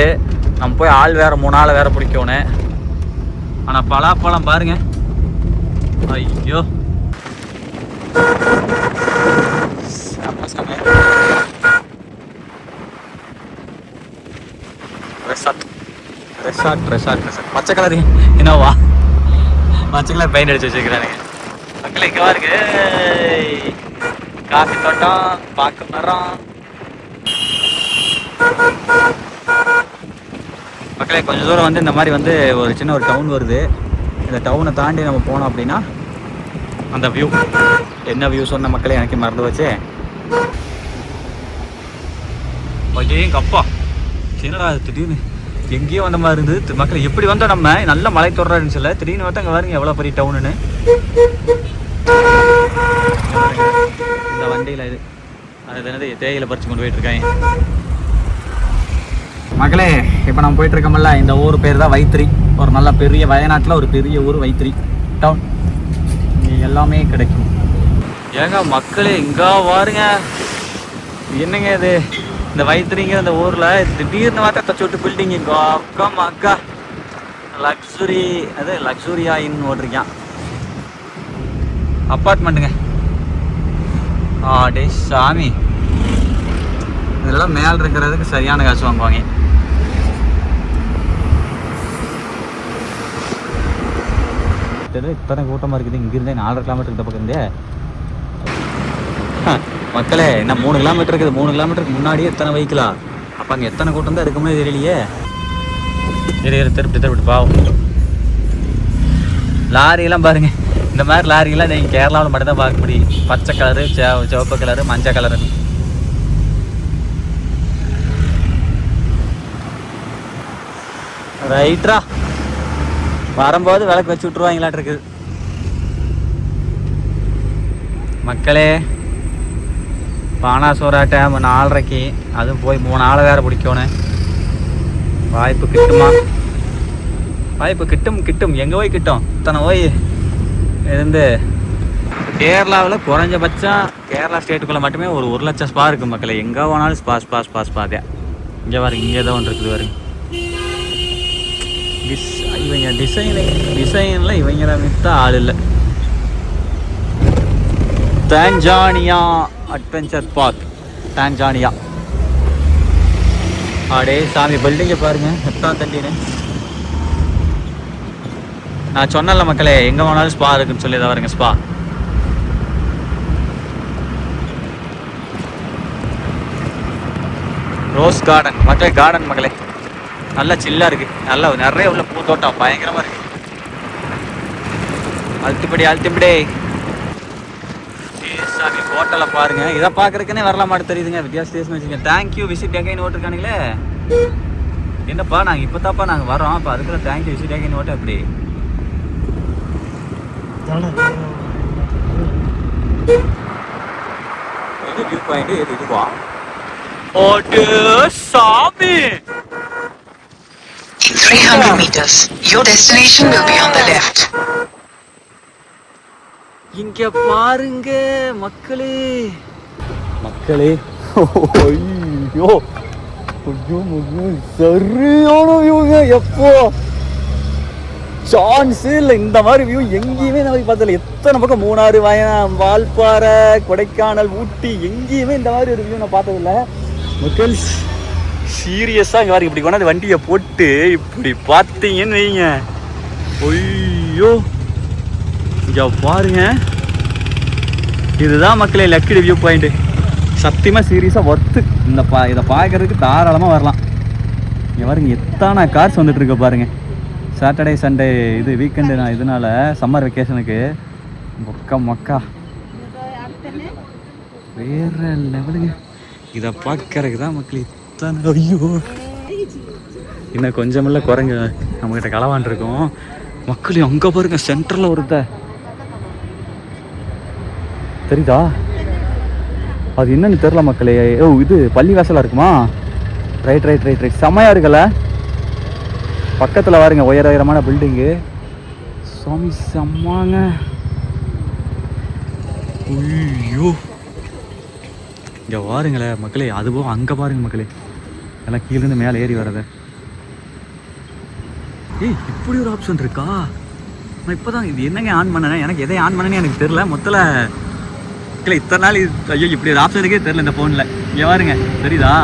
நம்ம போய் ஆள் வேற 3 ஆளை வேற பிடிக்கணும். ஆனால் பலாப்பழம் பாருங்க, ஐயோ ரெசார்ட் பச்சை கலர் என்னவா, பச்சை கலர் பெயிண்ட் அடிச்சு வச்சுக்கிறானுங்க. மக்கள் இங்கே பாருங்க, காஃபி தோட்டம், பாக்கு மரம். மக்களே கொஞ்சம் தூரம் வந்து இந்த மாதிரி வந்து ஒரு சின்ன ஒரு டவுன் வருது. இந்த டவுனை தாண்டி நம்ம போனோம் அப்படின்னா அந்த வியூ, என்ன வியூ சொன்ன மக்களே எனக்கு மறந்து வச்சு. எங்க அப்பா என்னடா திடீர்னு எங்கேயோ வந்த மாதிரி இருந்தது. மக்கள் எப்படி வந்தோம், நம்ம நல்ல மலை தொடரா இருந்துச்சுல்ல, திடீர்னு பார்த்தா அங்கே பாருங்க எவ்வளோ பெரிய டவுனுன்னு. இந்த வண்டியில் இது அது என்னது தேயிலை பறிச்சு கொண்டு போயிட்டு இருக்காங்க. மக்களே இப்போ நம்ம போயிட்டு இருக்கோம்ல, இந்த ஊர் பேர் தான் வைத்திரி. ஒரு நல்ல பெரிய வயநாட்டில் ஒரு பெரிய ஊர் வைத்திரி டவுன். இங்கே எல்லாமே கிடைக்கும். ஏங்க மக்களே இங்கே பாருங்க, என்னங்க இது இந்த வைத்திரிங்க இந்த ஊரில் திடீர்னு பார்த்தா தச்சு விட்டு பில்டிங் இங்கே அக்கா லக்ஸுரி, அது லக்ஸுரியா இன்னு ஓட்டிருக்கான் அப்பார்ட்மெண்ட்டுங்க. டே சாமி, இதெல்லாம் மேல் இருக்கிறதுக்கு சரியான காசு வாங்குவாங்க. இத்தனை கூட்டமாக இருக்குது. இங்கிருந்தே 4 கிலோமீட்டர் இந்த பக்கம் இருந்தே. மக்களே என்ன 3 கிலோமீட்டர் இருக்குது. 3 கிலோமீட்டருக்கு முன்னாடியே எத்தனை வெஹிக்கிளா, அப்போ அங்கே எத்தனை கூட்டம் தான் இருக்குமே தெரியலையே. திருப்பிட்டு பாவம். லாரியெல்லாம் பாருங்க, இந்த மாதிரி லாரியெல்லாம் நீங்கள் கேரளாவில் மட்டும் தான் பார்க்க முடியும். பச்சை கலரு, சிவப்பு கலரு, மஞ்சள் கலரு. ரைட்ரா வரும்போது விளக்கு வச்சு விட்ருவாங்களாட்டு இருக்குது மக்களே. பானாசோரா டேம் 4:30, அதுவும் போய் 3 ஆளை வேறு பிடிக்கணும். வாய்ப்பு கிட்டுமா? வாய்ப்பு கிட்டும் எங்கே போய் கிட்டும்? இத்தனை போய் இருந்து கேரளாவில் குறைஞ்சபட்சம் கேரளா ஸ்டேட்டுக்குள்ளே மட்டுமே ஒரு 1 லட்சம் ஸ்பா இருக்குது மக்களே. எங்கே போனாலும் ஸ்பாதே. இங்கே பாருங்க, இங்கே தான் ஒன்று இருக்குது பாருங்க. இவங்க டிசைனில் இவங்கள மித்த ஆள் இல்லை. தான்ஜானியா அட்வென்ச்சர் பார்க், தான்ஜானியா. அடே சாமி, பில்டிங்கை பாருங்க எத்தான் தண்டின்னு. நான் சொன்னல மக்களே, எங்கே போனாலும் ஸ்பா இருக்குன்னு சொல்லி தான் வருங்க. ஸ்பா ரோஸ் கார்டன் மக்களே, கார்டன் மக்களே நல்லா சில்லாக இருக்குது. நல்லா நிறைய உள்ள பூந்தோட்டம் பயங்கரமாக இருக்குது. அழுத்திப்படி சாமி. ஹோட்டலை பாருங்க, இதை பார்க்குறதுக்குன்னே வரலாம் மாட்டு தெரியுதுங்க. வித்யா ஸ்டேஷன் வச்சுக்கோங்க. தேங்க்யூ விசிட் அகைன் ஓட்டிருக்கானுங்களே. என்னப்பா நாங்கள் இப்போ தான்ப்பா நாங்கள் வரோம், அப்போ அதுக்குள்ள தேங்க்யூ விசிட் அகைன் ஓட்ட அப்படி. இது வியூ பாயிண்ட், இது இதுவா? ஓடு சாமி. In 300 meters, your destination will be on the left. இங்க பாருங்க மக்களே. ஐயோ சரியான வியூங்க. எப்போ சான்ஸ் இல்லை இந்த மாதிரி வியூ எங்கேயுமே நம்ம பார்த்ததில்ல. எத்தனை பக்கம் மூணாறு, வால்பாறை, கொடைக்கானல், ஊட்டி, எங்கேயுமே இந்த மாதிரி ஒரு வியூ நான் பார்த்ததில்ல மக்கள். சீரியஸாக இங்கே பாருங்க, இப்படி கொண்டாந்து வண்டியை போட்டு இப்படி பார்த்தீங்கன்னு வைங்க. ஐயோ இங்கே பாருங்க, இதுதான் மக்களே லக்கிடி வியூ பாயிண்ட்டு. சத்தியமாக சீரியஸாக ஒர்த்து. இதை பார்க்கறதுக்கு தாராளமாக வரலாம். இங்கே பாருங்க எத்தனை கார்ஸ் வந்துட்டு இருக்க பாருங்க. சாட்டர்டே சண்டே இது வீக்கெண்டு, நான் இதனால சம்மர் வெக்கேஷனுக்கு மக்கா வேற லெவலுங்க. இதை பார்க்கறதுக்கு தான் மக்கள் இத்தனை. ஐயோ இன்னும் கொஞ்சமில்ல குறைங்க, நம்மகிட்ட களவான் இருக்கோம் மக்கள். அங்கே பாருங்க சென்டரில் ஒருத்த தெரியுதா? அது என்னன்னு தெரில மக்களே. ஓ இது பள்ளி வாசலாக இருக்குமா? ரைட் செம்மையாக இருக்குல்ல. பக்கத்தில் பாருங்க உயரமான பில்டிங்கு. சாமி செம்மாங்க. ஐயோ இங்கே பாருங்களேன் மக்களே. அதுபோக அங்கே பாருங்க மக்களே, எல்லாம் கீழேருந்து மேலே ஏறி வர்றத. ஏய் இப்படி ஒரு ஆப்ஷன் இருக்கா? நான் இப்போ தான் இது என்னங்க ஆன் பண்ணேன், எனக்கு எதை ஆன் பண்ணேன்னு எனக்கு தெரில. மொத்தத்தில் மக்களே இத்தனை நாள் ஐயோ இப்படி ஒரு ஆப்ஷன் இருக்கே தெரில இந்த ஃபோனில். இங்கே பாருங்க தெரியுதா?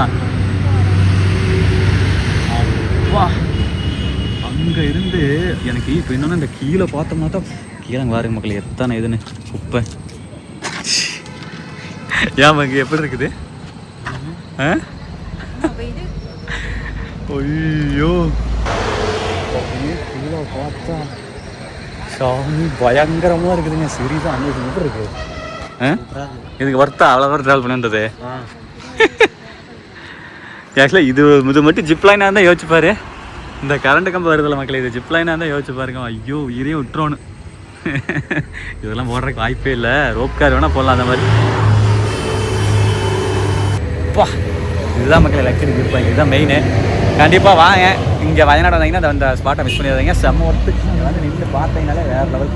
அப்பா அங்கே இருந்து எனக்கு இப்போ இன்னொன்று இந்த கீழே பார்த்தோம்னா தான் கீழே பாருங்க மக்களே எத்தனை இதுன்னு குப்பை. ஏன் இங்கே எப்படி இருக்குது? ஐயோ கீழே பார்த்தா சாமி பயங்கரமாக இருக்குதுங்க. சீரியஸாக அந்த எப்படி இருக்கு? இதுக்கு வர்த்தா அவ்வளோ வர ட்ராவல் பண்ணி வந்தது. ஆக்சுவலாக இது மட்டும் ஜிப்லைனாக இருந்தால் யோசிச்சுப்பாரு. இந்த கரண்ட் கம்பு வருதில்ல மக்களே, இது ஜிப்லைனாக இருந்தால் யோசிச்சு பாருங்க. ஐயோ உயிரையும் விட்டுறோன்னு. இதெல்லாம் போடுறதுக்கு வாய்ப்பே இல்லை. ரோப் கார் வேணால் போடலாம் அந்த மாதிரி. இதுதான் மக்களே லக்கடி வியூ பாயிண்ட், இதுதான் மெயினு. கண்டிப்பாக வாங்க இங்கே வயநாடு வந்தீங்கன்னா அந்த ஸ்பாட்டை மிஸ் பண்ணிடுறீங்க. செம்ம ஒர்த்து. இங்கே வந்து நின்று பார்த்தீங்கனாலே வேறு லெவல்.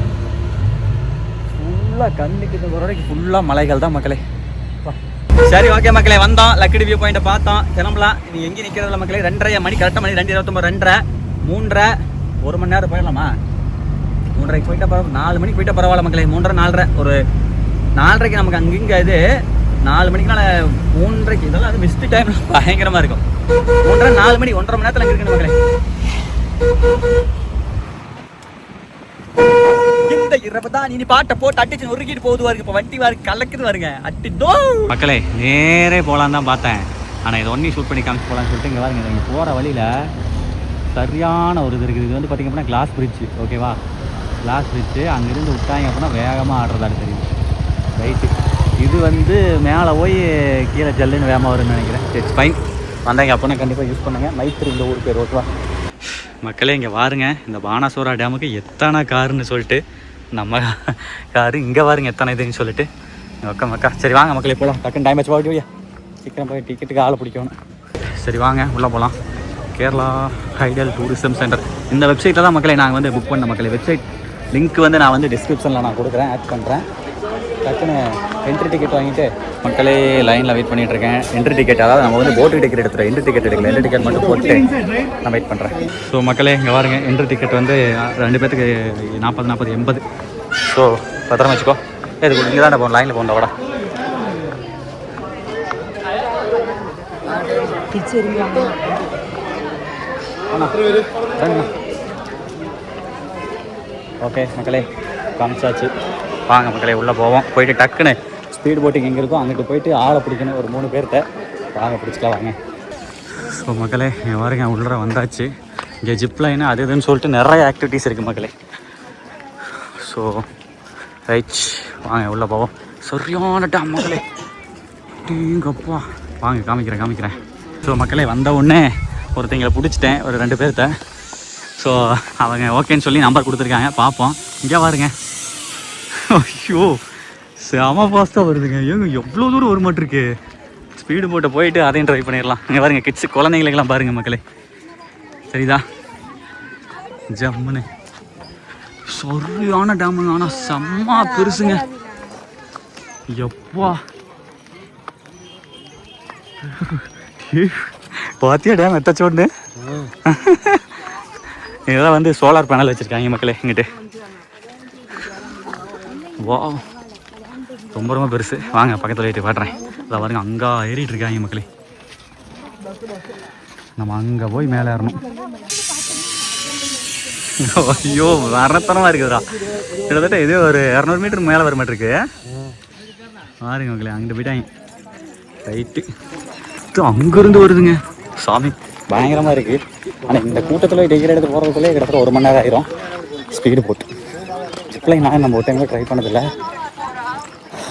ஃபுல்லாக கண்ணுக்கு இந்த வரைக்கும் ஃபுல்லாக மலைகள் தான் மக்களே. சரி ஓகே மக்களே, வந்தோம் லக்கடி வியூ பாயிண்ட்டை பார்த்தோம், கிளம்பலாம். நீ எங்கே நிற்கிறதில்ல மக்களே. 2:30 மணி கரெக்டாக மணி 2:29, 2:30, 3:30, 1 மணி நேரம் போயிடலாமா? 3:30 போயிட்டா பரவாயில்ல, 4 மணிக்கு போயிட்டா பரவாயில்ல மக்களே. 3:30, 4:30, ஒரு 4:30க்கு நமக்கு அங்கங்கே இது 4 மணிக்குனால 3:30 இதெல்லாம் அது மிஸ்ட் டைம் பயங்கரமாக இருக்கும். 3:30, 4 மணி 1.5 மணி நேரத்தில் அங்கே இருக்கணும் மக்களே. இந்த இரவு தான் இனி பாட்டை போட்டு அட்டிச்சு நொறுக்கிட்டு போகுது பாருங்க. இப்போ வண்டி வாரு கலக்குது பாருங்க. அட்டிதோ மக்களே நேரே போகலான்னு தான் பார்த்தேன். ஆனால் இதை ஒன்றி ஷூட் பண்ணி காமிச்சு போகலான்னு சொல்லிட்டு இங்கே பாருங்க. இங்கே போகிற வழியில் சரியான ஒரு இது இருக்குது. இது வந்து பார்த்திங்க அப்படின்னா கிளாஸ் பிரிட்ஜு, ஓகேவா? கிளாஸ் பிரிட்ஜு அங்கேருந்து விட்டாங்க அப்படின்னா வேகமாக ஆடுறதாரு தெரியும். ரைட்டு இது வந்து மேலே போய் கீழே ஜல்லுன்னு வேகமாக வரும்னு நினைக்கிறேன். சரி ஃபைன், வந்தாங்க அப்படின்னா கண்டிப்பாக யூஸ் பண்ணுங்கள். மைத்ரி இந்த ஊர் பேர், ஓகேவா? மக்களே இங்கே பாருங்க, இந்த பானாசூரா டேமுக்கு எத்தனை காருன்னு சொல்லிட்டு நம்ம காரு இங்கே பாருங்க எத்தனை இதுன்னு சொல்லிட்டு மக்கா. சரி வாங்க மக்களே போகலாம். டக்குன்னு டைம் வச்சு போய்யா, சீக்கிரம் போய் டிக்கெட்டுக்கு ஆளை பிடிக்கணும். சரி வாங்க உள்ளே போகலாம். கேரளா ஹைடல் டூரிசம் சென்டர் இந்த வெப்சைட்டில் தான் மக்களே நாங்கள் வந்து புக் பண்ண மக்களே. வெப்சைட் லிங்க் வந்து நான் வந்து டிஸ்கிரிப்ஷனில் நான் கொடுக்குறேன், ஆட் பண்ணுறேன். டக்குன்னு என்ட்ரி டிக்கெட் வாங்கிட்டு மக்களே லைனில் வெயிட் பண்ணிகிட்டு இருக்கேன். என்ட்ரி டிக்கெட், அதாவது நம்ம வந்து போட்டு டிக்கெட் எடுத்துகிறோம், என்ட்ரி டிக்கெட் எடுக்கல, என்ட்ரி டிக்கெட் மட்டும் போட்டு நான் வெயிட் பண்ணுறேன். ஸோ மக்களே இங்கே பாருங்க, என்ட்ரி டிக்கெட் வந்து 2 பேருக்கு 40 80. ஸோ பத்திரமா வச்சுக்கோ. இது இங்கே தான் போகணும், லைனில் போகணும். வட ஓகே மக்களே காமிச்சாச்சு. வாங்க மக்களே உள்ளே போவோம். போயிட்டு டக்குன்னு ஸ்பீட் போட்டிங் எங்கே இருக்கோ அங்கிட்டு போயிட்டு ஆளை பிடிக்கணும், ஒரு 3 பேர்கிட்ட. வாங்க பிடிச்சிக்கலாம் வாங்க. ஸோ மக்களே இங்கே பாருங்க உள்ளே வந்தாச்சு. இங்கே ஜிப் லைனு அது இதுன்னு சொல்லிட்டு நிறைய ஆக்டிவிட்டீஸ் இருக்குது மக்களே. ஸோ ரைட் வாங்க உள்ளே போவோம். சரியான டேம் மக்களே, டீங்கப்பா. வாங்க காமிக்கிறேன். ஸோ மக்களே வந்த உடனே ஒருத்தங்களை பிடிச்சிட்டேன், ஒரு 2 பேர்கிட்ட. ஸோ அவங்க ஓகேன்னு சொல்லி நம்பர் கொடுத்துருக்காங்க, பார்ப்போம். இங்கே பாருங்க, ஐயோ செம ஃபாஸ்ட்டாக வருதுங்க. ஏங்க எவ்வளோ தூரம் ஒரு மாட்டிருக்கு. ஸ்பீடு போட்டு போயிட்டு அதையும் ட்ரை பண்ணிடலாம். இங்கே பாருங்க கிட்ஸு குழந்தைங்களுக்கெல்லாம் பாருங்கள் மக்களே, சரிதா ஜம்முன்னு. சரியான டேமுங்க, ஆனால் செம்ம பெருசுங்க. எப்பா பாத்தியா டேம் எத்தாச்சோன்னு. இதெல்லாம் வந்து சோலார் பேனல் வச்சுருக்காங்க மக்களே இங்கிட்டு. வா ரொம்ப பெருசு. வாங்க பக்கத்தில் போயிட்டு காட்டுறேன். அதான் பாருங்க அங்கே ஏறிட்டு இருக்காங்க மக்களே. நம்ம அங்கே போய் மேலே ஏறணும். ஐயோ வரத்தனமாக இருக்குதுடா. கிட்டத்தட்ட இதே ஒரு 200 மீட்டர் மேலே வர மாட்டிருக்கு. பாருங்க மக்களே அங்கிட்டு போயிட்டாங்க. ரைட்டு அங்கேருந்து வருதுங்க சாமி, பயங்கரமாக இருக்குது. ஆனால் இந்த கூட்டத்தில் டிக்கெட் எடுத்து போகிறதுக்குள்ளே கிட்டத்தட்ட 1 மணி நேரம் ஆயிரும். ஸ்பீடு போட்டு ஜிப்லைன் நம்ம ஒரு டைம் ட்ரை பண்ணதில்லை.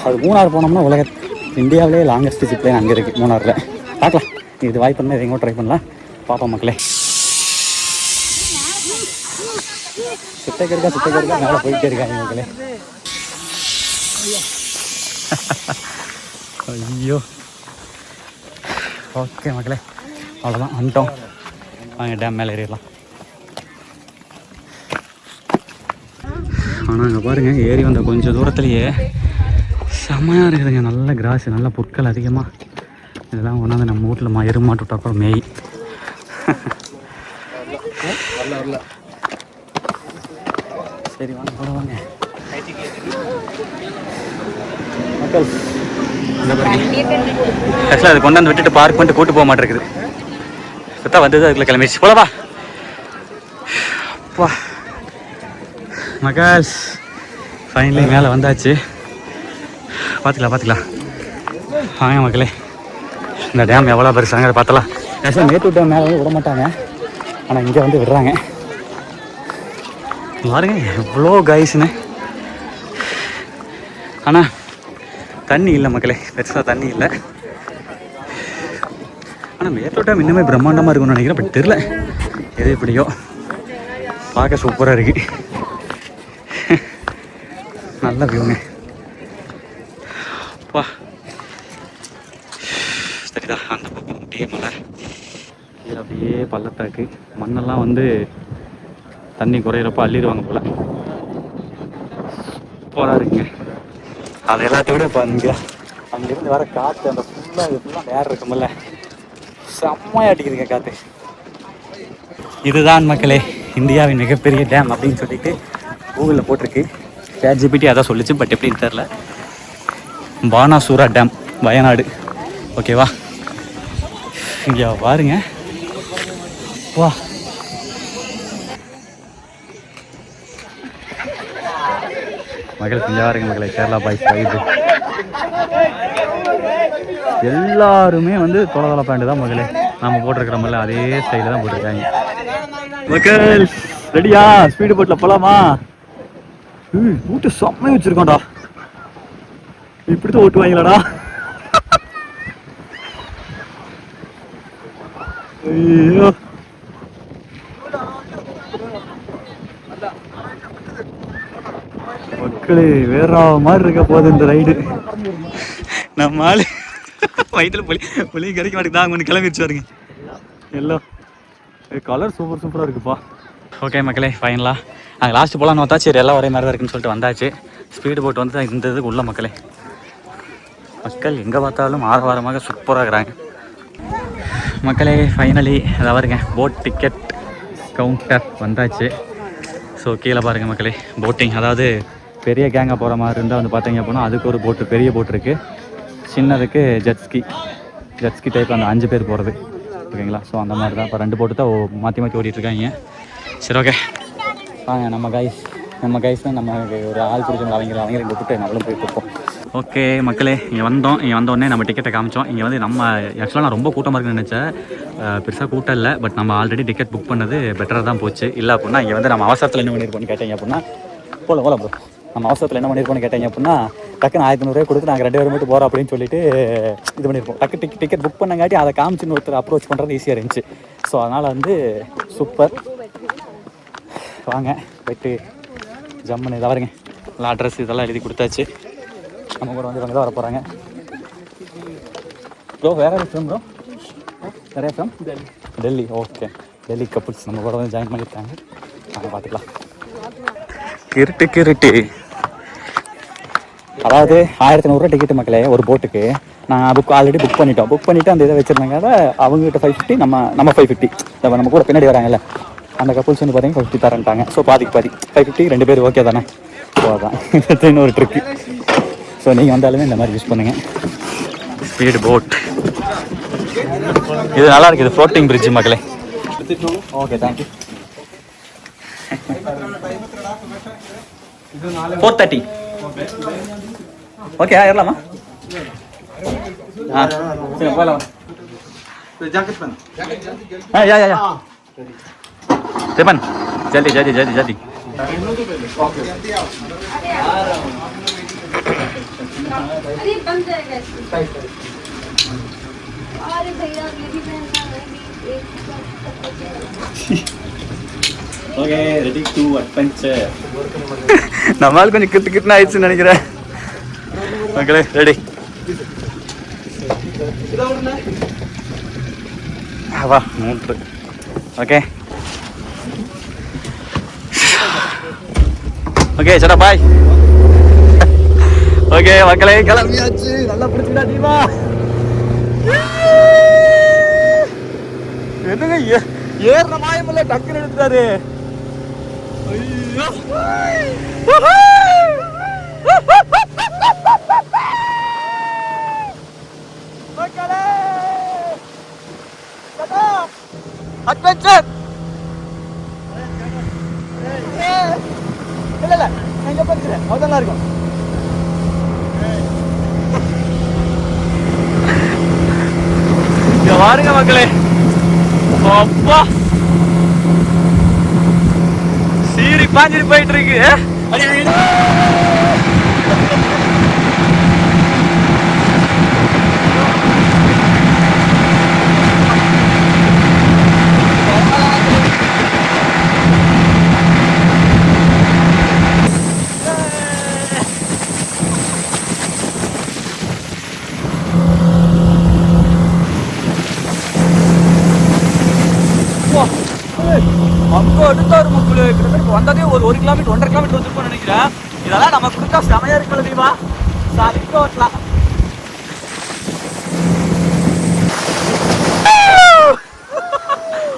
அது மூணாறு போனோம்னா இந்தியாவிலே லாங்கஸ்ட் ஜிப்லைன் அங்கே இருக்குது மூணாறில். பார்க்கலாம், இது வாய்ப்பு இருந்தால் எங்கேயும் ட்ரை பண்ணலாம். பார்ப்போம் மக்களே. சுத்தக்கருக்கா மேலே போயிட்டே இருக்காங்க மக்களே. ஐயோ ஓகே மக்களே அவ்வளோதான் வந்துட்டோம். வாங்க டேம் மேலே ஏறிடலாம். ஆனால் அங்கே பாருங்கள் ஏறி வந்த கொஞ்சம் தூரத்துலேயே செம்மையாக இருக்குதுங்க. நல்ல கிராஸ், நல்ல புற்கள் அதிகமாக. இதெல்லாம் கொண்டாந்து நம்ம வீட்டில் எருமாட்டு விட்டா கூட மேய். சரி வாங்க போடுவாங்க மக்கள். ஆக்சுவலாக அது கொண்டாந்து விட்டுட்டு பார்க் பண்ணிட்டு கூட்டு போக மாட்டேருக்குது. சுத்தா வந்தது அதுக்குள்ள கிளம்பிடுச்சு. போலவா வா மகாஸ். ஃபைனலி மேலே வந்தாச்சு. பார்த்துக்கலாம். வாங்க மக்களே, இந்த டேம் எவ்வளோ பெருசாங்க பார்த்தலாம். ஆக்சுவலாக மேட்டூர் டேம் மேலே விட மாட்டாங்க, ஆனால் இங்கே வந்து விடுறாங்க. பாருங்க எவ்வளோ கைஸ்ன்னு. ஆனால் தண்ணி இல்லை மக்களே, பெருசாக தண்ணி இல்லை. ஆனால் மேட்டூர் டேம் இன்னுமே பிரம்மாண்டமாக இருக்கும்னு நினைக்கிறேன். பட் தெரில எது எப்படியோ, பார்க்க சூப்பராக இருக்குது. நல்ல வியூங்க. வா சரிதா. அந்த பக்கம் அப்படியே மலை, இது அப்படியே பள்ளத்தாக்கு. மண்ணெல்லாம் வந்து தண்ணி குறையிறப்ப அள்ளிடுவாங்க போல். சூப்பராக இருக்குங்க. அது எல்லாத்தையும் விட இப்போ அங்கேருந்து வர காற்று, அந்த ஃபுல்லாக வேறு இருக்குமில்ல, செம்மையாக அடிக்குதுங்க காற்று. இதுதான் மக்களே இந்தியாவின் மிகப்பெரிய டேம் அப்படின்னு சொல்லிட்டு கூகுளில் போட்டிருக்கு. ChatGPT அதான் சொல்லிச்சு, பட் எப்படின்னு தெரில. பானாசூரா டேம், வயநாடு. ஓகேவா, இங்கே பாருங்க. வா மகள் இங்கே பாருங்க மக்களை, கேரளா பாய்ஸ் வைப்பு. எல்லாருமே வந்து தொலைதலை பேண்ட் தான் மகளே நம்ம போட்டிருக்கிறோம்ல, அதே ஸ்டைலில் தான் போட்டிருக்காங்க. மக்கள் ரெடியா? ஸ்பீடு போட்டில் போகலாமா? ஊட்டு செம்மையாக வச்சுருக்கோம்டா. இப்படி தான் ஓட்டுவாங்களாடா. ஐயோ மக்களே வேற மாதிரி இருக்க போகுது இந்த ரைடு. நம்ம ஆளு வயிற்றுல புளி கிடைக்க மாட்டேங்குது. அங்கே ஒன்று கிளம்பிடுச்சு பாருங்க. எல்லோ கலர் சூப்பராக இருக்குப்பா. ஓகே மக்களே, ஃபைனலாக அங்கே லாஸ்ட்டு போகலான்னு பார்த்தா சரி எல்லாம் ஒரே மாதிரி தான் இருக்குன்னு சொல்லிட்டு வந்தாச்சு. ஸ்பீடு போட்டு வந்து இந்த இதுக்கு உள்ள மக்களே மக்கள் எங்கே பார்த்தாலும் ஆரவாரமாக சூப்பராக இருக்கிறாங்க மக்களே. ஃபைனலி அதான் பாருங்க போட் டிக்கெட் கவுண்டர் வந்தாச்சு. ஸோ கீழே பாருங்கள் மக்களே போட்டிங், அதாவது பெரிய கேங்காக போகிற மாதிரி இருந்தால் வந்து பார்த்தீங்க அப்படின்னா அதுக்கு ஒரு போட்டு பெரிய போட் இருக்குது, சின்னதுக்கு ஜெட்ஸ்கி டைப் அந்த 5 பேர் போகிறது ஓகேங்களா. ஸோ அந்த மாதிரி தான் இப்போ 2 போட்டு தான் மாற்றி ஓடிட்டுருக்காங்க. சரி ஓகே வாங்க நம்ம கைஸ் தான் நம்ம ஒரு ஆள் பிடிச்சவங்க அவங்க விட்டுட்டு நம்மளும் போய் கொடுப்போம். ஓகே மக்களே, இங்கே வந்தோடனே நம்ம டிக்கெட்டை காமிச்சோம். இங்கே வந்து நம்ம ஆக்சுவலாக நான் ரொம்ப கூட்டமாக இருக்குன்னு நினச்சேன், பெருசாக கூட்டம் இல்லை. பட் நம்ம ஆல்ரெடி டிக்கெட் புக் பண்ணது பெட்டராக தான் போச்சு. இல்லை அப்படின்னா இங்கே வந்து நம்ம அவசரத்தில் என்ன பண்ணியிருப்போம்னு கேட்டீங்க அப்படின்னா போல ப்ரோ நம்ம அவசரத்தில் என்ன பண்ணியிருப்போம்னு கேட்டீங்க அப்படின்னா டக்குன்னு 1500 கொடுத்து நாங்கள் 2 பேரும் மட்டும் போகிறோம் அப்படின்னு சொல்லிட்டு இது பண்ணியிருப்போம். டிக்கெட் புக் பண்ணங்காட்டி அதை காமிச்சின்னு ஒருத்தர் அப்ரோச் பண்ணுறது ஈஸியாக இருந்துச்சு. ஸோ அதனால் வந்து சூப்பர். வாங்க போய்ட்டு ஜம்முன்னு இதாக வருங்க எல்லாம் அட்ரஸ் இதெல்லாம் எழுதி கொடுத்தாச்சு. நம்ம கூட வந்து இவங்க தான் வர போகிறாங்க. ப்ரோ வேறு ஃப்ரம் ப்ரோ வேறு from Delhi. Okay Delhi couples நம்ம கூட வந்து ஜாயின் பண்ணியிருக்காங்க. நாங்கள் பார்த்துக்கலாம். கிருட்டு அதாவது 1500 டிக்கெட்டு மக்களே ஒரு போட்டுக்கு. நான் ஆல்ரெடி புக் பண்ணிவிட்டு அந்த இதை வச்சுருந்தாங்க. அவங்ககிட்ட 550 நம்ம 550 நம்ம கூட பின்னாடி வராங்கல்ல அந்த கப்புள்ஸ் வந்து பார்த்தீங்கன்னா 50 தரேன்ட்டாங்க. ஸோ பாதிக்கு 550 2 பேர் ஓகே தானே. ஸோ அதான் இன்னொரு ட்ரிக்கு. ஸோ நீங்கள் வந்தாலுமே இந்த மாதிரி யூஸ் பண்ணுங்கள். ஸ்பீடு போட் இது நல்லா இருக்குது. ஃப்ளோட்டிங் பிரிட்ஜ் மக்களே. Okay thank you. 4:30 ஓகே ஏறலாமா? சரி போகலாம். या सेपन जल्दी अरे बन जाएगा अरे भैया ये भी पहनना है ஓகே ரெடி டு அட்வென்ச்சர். நம்மால் கொஞ்சம் கிட்ட ஆயிடுச்சுன்னு நினைக்கிறேன் மக்களே. ரெடி வா 3 ஓகே ஓகே சடா பாய். ஓகே மக்களே கிளம்பியாச்சு. நல்லா பிடிச்சிடா தீபா. என்னங்க ஏறின மாயமில்ல டக்குன்னு எடுத்துட்டாரு. ஐயோ மக்களே அட்வென்ச்சர் இல்ல எங்க போறீங்க அதெல்லாம் இருக்கும். இங்க பாருங்க மக்களே அப்பா சீரி பாஞ்சிட்டு போயிட்டு இருக்கு. அங்கே எடுத்தாரு மக்களே. கிட்டத்தட்ட வந்ததே ஒரு 1 கிலோமீட்டர் 1.5 கிலோமீட்டர் வந்துருப்போம்னு நினைக்கிறேன். இதெல்லாம் நம்ம கொடுத்தா செமையா இருக்குல்ல தெரியுமா? சாலிக்கு ஓட்டலாம்.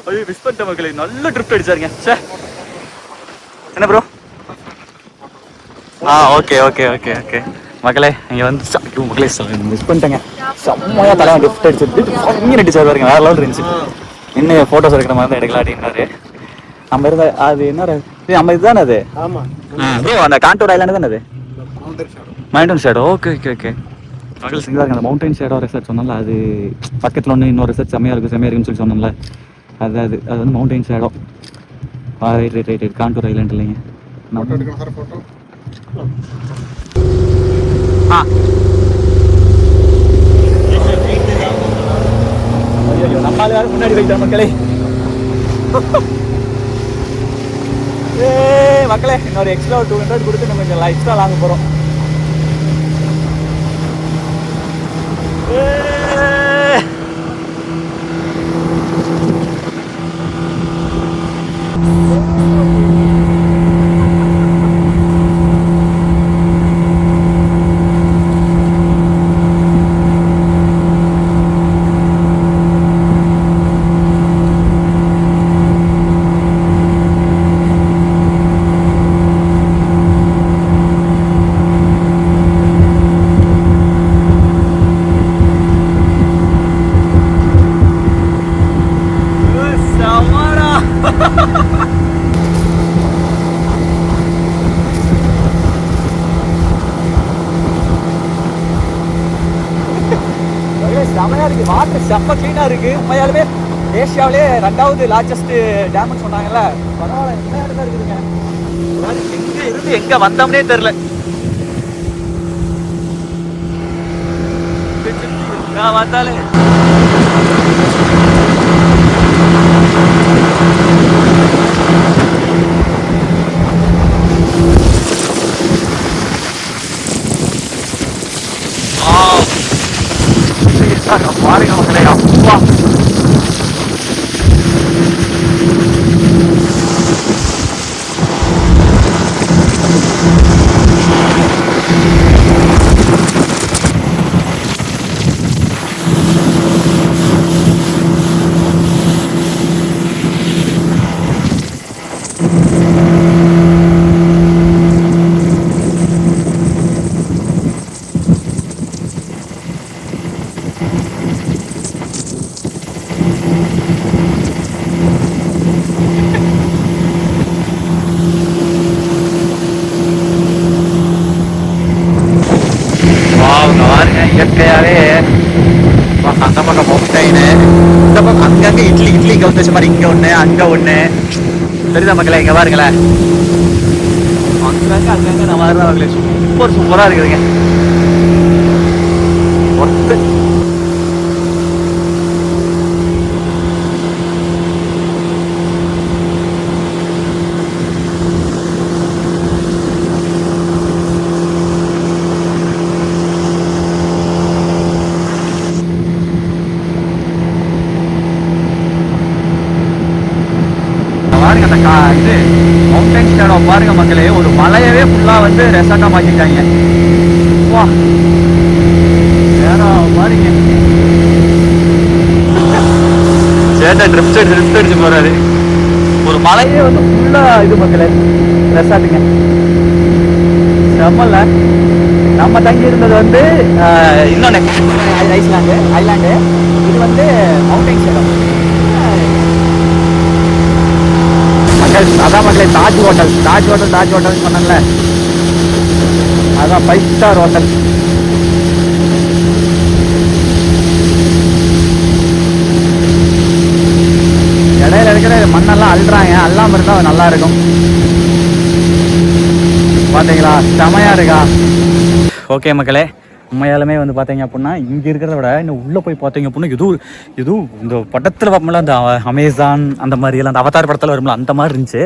ஐயோ மிஸ் பண்ணிட்ட மக்களே. நல்ல ட்ரிப் அடிச்சாருங்க. சே என்ன bro? Okay okay okay okay மக்களே இங்கே வந்து மக்களே மிஸ் பண்ணிட்டேங்க. செம்மையாக தலை லிஃப்ட் அடிச்சுட்டு ஃபங்கி நடிச்சாரு பாருங்க. வேற லெவல் இருந்துச்சு. இன்னும் ஃபோட்டோஸ் எடுக்கிற மாதிரி தான் எடுக்கலாம் அப்படின்னாரு. நம்ம இருந்தா அது என்ன நம்ம இதுதானே அது? ப்ரோ அந்த காண்டூர் ஐலாண்டு தானே அது? Mountain shadow. Okay okay okay பகல் சிங்கா இருக்கு. அந்த மவுண்டன் ஷேடோ ரெசார்ட் சொன்னால அது பக்கத்தில் ஒன்று இன்னொரு ரெசார்ட் செம்மையாக இருக்குன்னு சொல்லி சொன்னோம்ல அது வந்து mountain shadow. Right contour island இல்லைங்க. ஐயோ நம்மளால முன்னாடி வைக்கிற மக்களே. மக்களே இன்னொரு எக்ஸ்ட்ரா 200 கொடுத்து நம்ம கொஞ்சம் எக்ஸ்ட்ரா வாங்க போகிறோம். செமையா இருக்கு. வாட்டர் செம்ம கிளீனா இருக்கு. உண்மையாலுமே ஏசியாவிலே 2வது லார்ஜஸ்ட் டேம்னு சொன்னாங்கல்ல, பரவாயில்ல. என்ன இடத்துல இருக்குதுங்க, எங்க இருந்து எங்க வந்தோம்னே தெரியல. வந்தாலே பாருங்க மக்களே, அப்பா இயற்கையாவே அந்த பக்கம் மொட்டைன்னு, இந்த பக்கம் அங்கங்க இட்லி கவுத்து வச்ச மாதிரி இங்க ஒண்ணு அங்க ஒண்ணு தெரியுதா மக்களே? இங்க பாருங்களேன், அங்கங்க நான் வர்றவங்களே சூப்பரா இருக்குதுங்க. ஒத்து பாருங்க, அந்த இது மவுண்டன் ஷேடோ பாருங்க மக்களே, ஒரு மலையவே ஃபுல்லா வந்து ரெசார்ட்டா மாத்திட்டாங்க. வா வேற பாருங்க, சேட்டை ட்ரிப்ஸ் அடிச்சு போறாரு. ஒரு மலையே வந்து ஃபுல்லா இது மக்களே ரெசார்ட்டுங்க. செம்மல்ல. நம்ம தங்கி இருந்தது வந்து இன்னொன்னு ஐலாண்டு. இது வந்து மவுண்டன் ஷேடோ. அதான் மக்களே தாஜ் ஹோட்டல் சொன்னாங்கல்ல, அதான் 5 ஸ்டார் ஹோட்டல். இடையில இருக்கிற மண்ணெல்லாம் அள்ளுறாங்க, அள்ளாம இருந்தா நல்லா இருக்கும். பாத்தீங்களா, செமையா இருக்கா? ஓகே மக்களே, உண்மையாலுமே வந்து பார்த்தீங்க அப்படின்னா இங்கே இருக்கிறத விட இன்னும் உள்ளே போய் பார்த்தீங்க அப்படின்னா எதுவும் இந்த படத்தில் பார்ப்போம்ல, அந்த அமேசான் அந்த மாதிரியெல்லாம், அந்த அவதார் படத்தில் வரும்ல, அந்த மாதிரி இருந்துச்சு.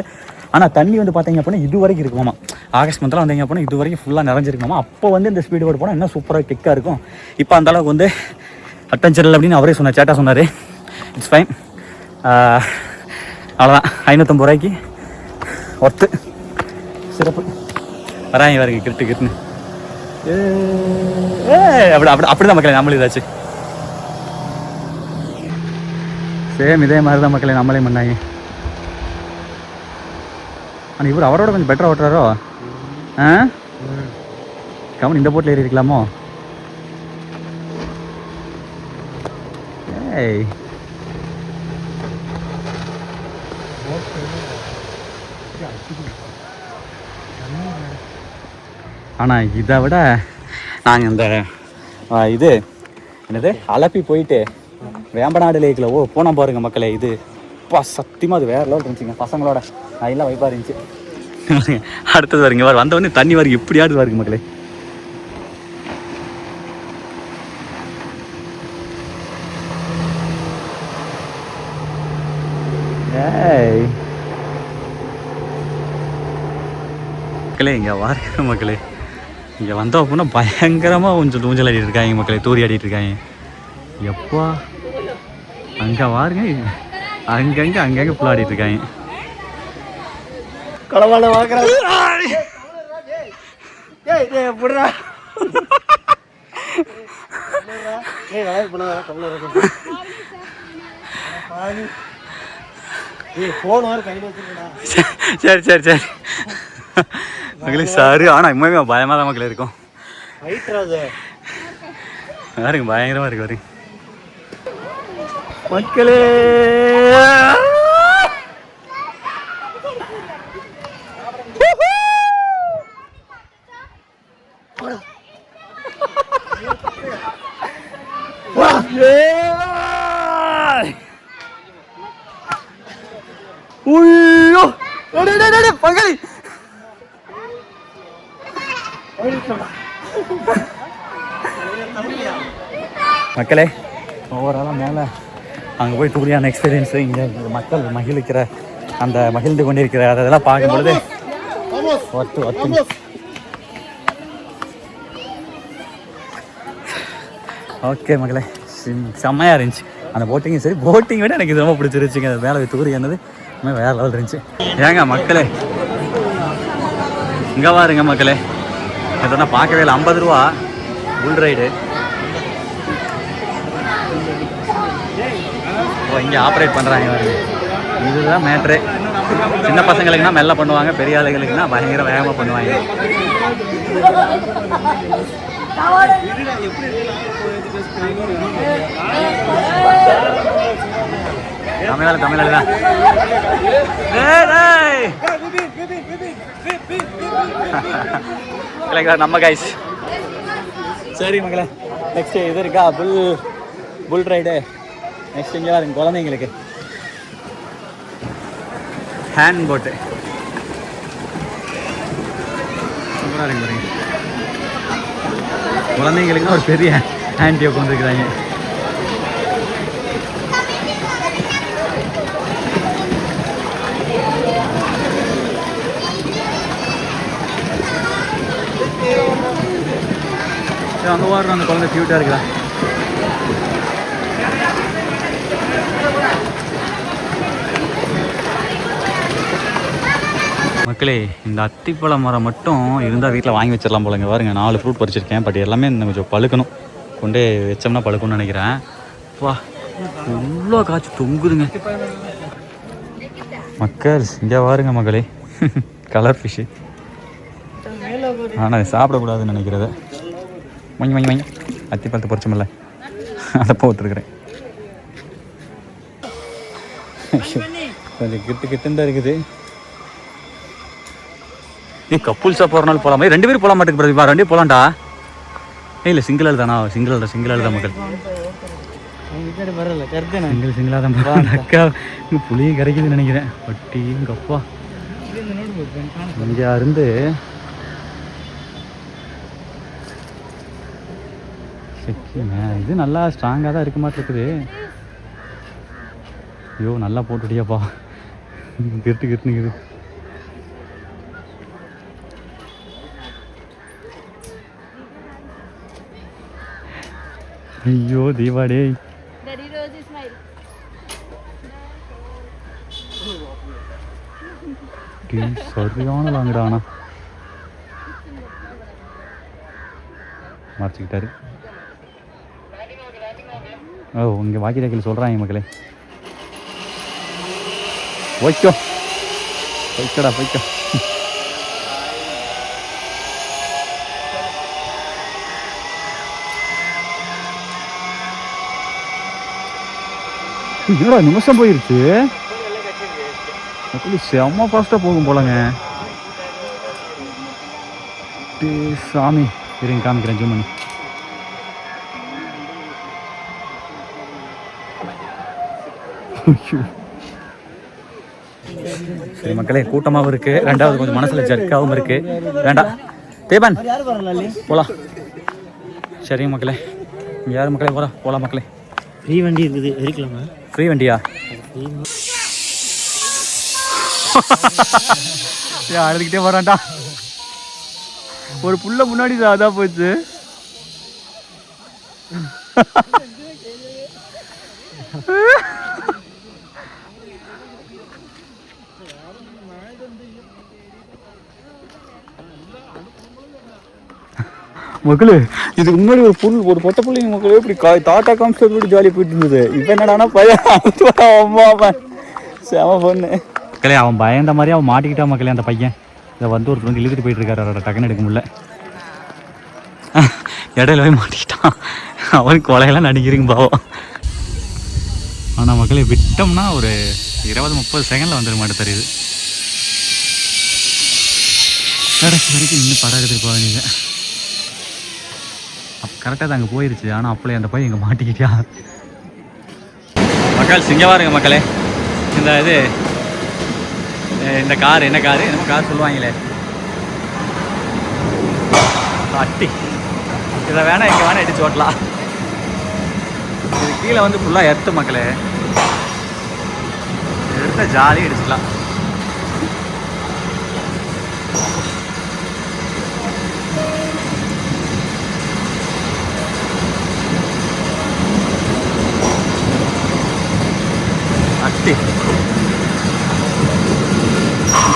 ஆனால் தண்ணி வந்து பார்த்தீங்க அப்படின்னா இது வரைக்கும் இருக்குமாமா. ஆகஸ்ட் மந்தில் வந்தீங்க அப்படின்னா இது வரைக்கும் ஃபுல்லாக நிறைஞ்சிருக்குமாமா. அப்போ வந்து இந்த ஸ்பீடு போர்டு போனால் இன்னும் சூப்பராக கிக்காக இருக்கும். இப்போ அந்த அளவுக்கு வந்து அட்வென்ச்சர் இல்லை அப்படின்னு அவரே சொன்னார், சேட்டா சொன்னார். It's fine. அவ்வளோதான், 550 ரூபாய்க்கு ஒர்த்து. சிறப்பு. வராங்க பாருங்க, கிட்டுன்னு அப்படிதான் மக்களே நம்மளும் இதாச்சு. சேம் இதே மாதிரி தான் மக்களே நம்மளே பண்ணாங்க. ஆனால் இவர் அவரோட கொஞ்சம் பெட்டராக ஓட்டுறாரோ? கவனம் இந்த போட்டில் ஏறி இருக்கலாமோ? ஏய் ஆனால் இதை விட நாங்கள் இந்த இது என்னது அலப்பி போயிட்டு வேம்பநாடு லேக்கில் போனோம் பாருங்க மக்களே. இது சத்தியமாக அது வேற லெவல் இருந்துச்சுங்க. பசங்களோட அதெல்லாம் வைப்பாக இருந்துச்சு. அடுத்தது வருங்க, வந்தவொடனே தண்ணி வருங்க, எப்படி ஆடுது வருங்க மக்களே. ஏய் மக்களே இங்கே வாருங்க மக்களே, இங்கே வந்தோம் அப்படின்னா பயங்கரமாக கொஞ்சம் ஊஞ்சல் ஆடிட்டு இருக்காங்க மக்களே, தூரி ஆடிட்டு இருக்காங்க. எப்பா அங்கே வாருங்க, அங்கங்கே ஃபுல்லாக ஆடிட்டு இருக்காங்க. களவாட வாக்குறாங்க. எப்படிடா சரி சரி சரி மக்களே சாரு. ஆனால் இம்மையுமே பயமாக தான் மக்களே இருக்கும். பாருங்க பயங்கரமாக இருக்கு பாருங்க மக்களே. பங்காளி மக்களே ஓவராலாக மேலே அங்கே போய் டூரியான எக்ஸ்பீரியன்ஸு, இங்கே மக்கள் மகிழ்கிற அந்த மகிழ்ந்து கொண்டிருக்கிற அதெல்லாம் பார்க்கும்பொழுது ஒத்து ஓகே மக்களே செம்மையாக இருந்துச்சு அந்த போட்டிங்கும். சரி போட்டிங் விட எனக்கு இது ரொம்ப பிடிச்சிருச்சுங்க. அது மேலே தூரி என்னது வேறு லெவல் இருந்துச்சு. ஏங்க மக்களே இங்கே வாருங்க மக்களே, எதனா பார்க்கவே இல்லை. 50 ரூபா புல் ரைடு. ஓ இங்கே ஆப்ரேட் பண்ணுறாங்க பாருங்க. இதுதான் மேட்ரு. சின்ன பசங்களுக்குன்னா மெல்ல பண்ணுவாங்க, பெரிய ஆளுகளுக்குன்னா பயங்கர வேகமாக பண்ணுவாங்க. தமிழ் தான் நம்ம கைஸ். சரி மக்களே நெக்ஸ்ட் இது இருக்கா புல் ரைடு. நெக்ஸ்ட் இங்கே இருக்கு குழந்தைங்களுக்கு ஹேண்ட் போட்டு சூப்பராக இருக்கு பாருங்க. குழந்தைங்களுக்கு ஒரு பெரிய ஹேண்ட் உட்காந்துருக்குறாங்க. அங்கே வாடுற அந்த குழந்தை க்யூட்டாக இருக்குதா. மக்களே இந்த அத்திப்பழ மரம் மட்டும் இருந்தால் வீட்டில் வாங்கி வச்சிடலாம் போலங்க. பாருங்க 4 ஃப்ரூட் பறிச்சிருக்கேன். பட் எல்லாமே இன்னும் கொஞ்சம் பழுக்கணும். கொண்டே வச்சோம்னா பழுக்கணும்னு நினைக்கிறேன். வா இவ்வளோ காய்ச்சி தொங்குதுங்க மக்கள். இங்கே பாருங்க மக்களே கலர் ஃபிஷ்ஷு. ஆனால் சாப்பிடக்கூடாதுன்னு நினைக்கிறத மங்கி அத்திப்பழத்தை பறிச்சோம்ல அதை போட்டுருக்குறேன். கொஞ்சம் கிட்டுன்னு தான் இருக்குது. கப்புல்ஸாக போகிறனாலும் போகலாமா? 2 பேரும் போக மாட்டேங்குது பிரதீபா. 2 பேரும் போகலான்டா. இல்லை சிங்கிள் ஆள் தானா? சிங்கிள் ஆள் தான் மக்கள். சிங்கிளாக தான் போகலாம். அக்கா புளியும் கரைக்குதுன்னு நினைக்கிறேன். வட்டியும் கப்பா இங்கே இருந்து இது நல்லா ஸ்ட்ராங்காக தான் இருக்க மாதிரி இருக்குது. ஐயோ நல்லா போட்டுட்டியாப்பா. கிட்டுக்குது. ஐயோ தீபாடே சரியான லாங்கடானா மறைச்சிக்கிட்டாரு. ஓ இங்கே வாக்கி டாக்கில் சொல்கிறாங்க மக்களே. போய்க்கடா என்னடா நிமிஷம் போயிருச்சு. செம்ம ஃபாஸ்ட்டாக போகும் போலங்க. சாமி இருங்க காமிக்கிறேன் ஜூம் பண்ணி. சரி மக்களே கூட்டமாகவும் இருக்கு. 2வது கொஞ்சம் மனசுல ஜர்க்காகவும் இருக்கு. வேண்டாம் தேபன் போலாம். சரிங்க மக்களே யார் மக்களே போலாம் மக்களே. ஃப்ரீ வண்டி இருக்குது இருக்கலாமா? ஃப்ரீ வண்டியா? அழுதுகிட்டே போறான்டா. ஒரு புள்ள முன்னாடி அதான் போச்சு. மக்களே இதுக்கு முன்னாடி ஒரு பொட்டை பிள்ளைங்க மக்களே இப்படி தாத்தா காமிச்சு கூட ஜாலியாக போயிட்டு இருந்தது. இப்போ என்னடானா பையன் அம்மா செம பொண்ணு மக்களே. அவன் பயந்த மாதிரி அவன் மாட்டிக்கிட்டா மக்களே. அந்த பையன் இதை வந்து ஒருத்தவங்க இழுத்துட்டு போயிட்டு இருக்காரு. டக்குன்னு எடுக்க முடியல. இடையில போய் மாட்டிக்கிட்டான். அவனுக்கு கொலையெல்லாம் நடிக்கிறீங்க பாவம். ஆனால் மக்களே விட்டோம்னா ஒரு 20-30 செகண்டில் வந்துட மாட்டேன் தெரியுது. கடைசி வரைக்கும் இன்னும் படம் எடுத்துட்டு போக வேண்டியது. கரெக்டாக தான் அங்கே போயிருச்சு. ஆனால் அப்படியே அந்த பையன் இங்கே மாட்டிக்கிட்டியா. மக்கள் சிங்க பாருங்க மக்களே. இந்த கார் என்ன காரு என்னமோ கார் சொல்லுவாங்களே அட்டி. இதை வேணா இங்கே வேணா இடிச்சு ஓட்டலாம். இது கீழே வந்து ஃபுல்லாக எர்த்து மக்களே. எடுத்த ஜாலியாக இடிச்சுக்கலாம். அட்டி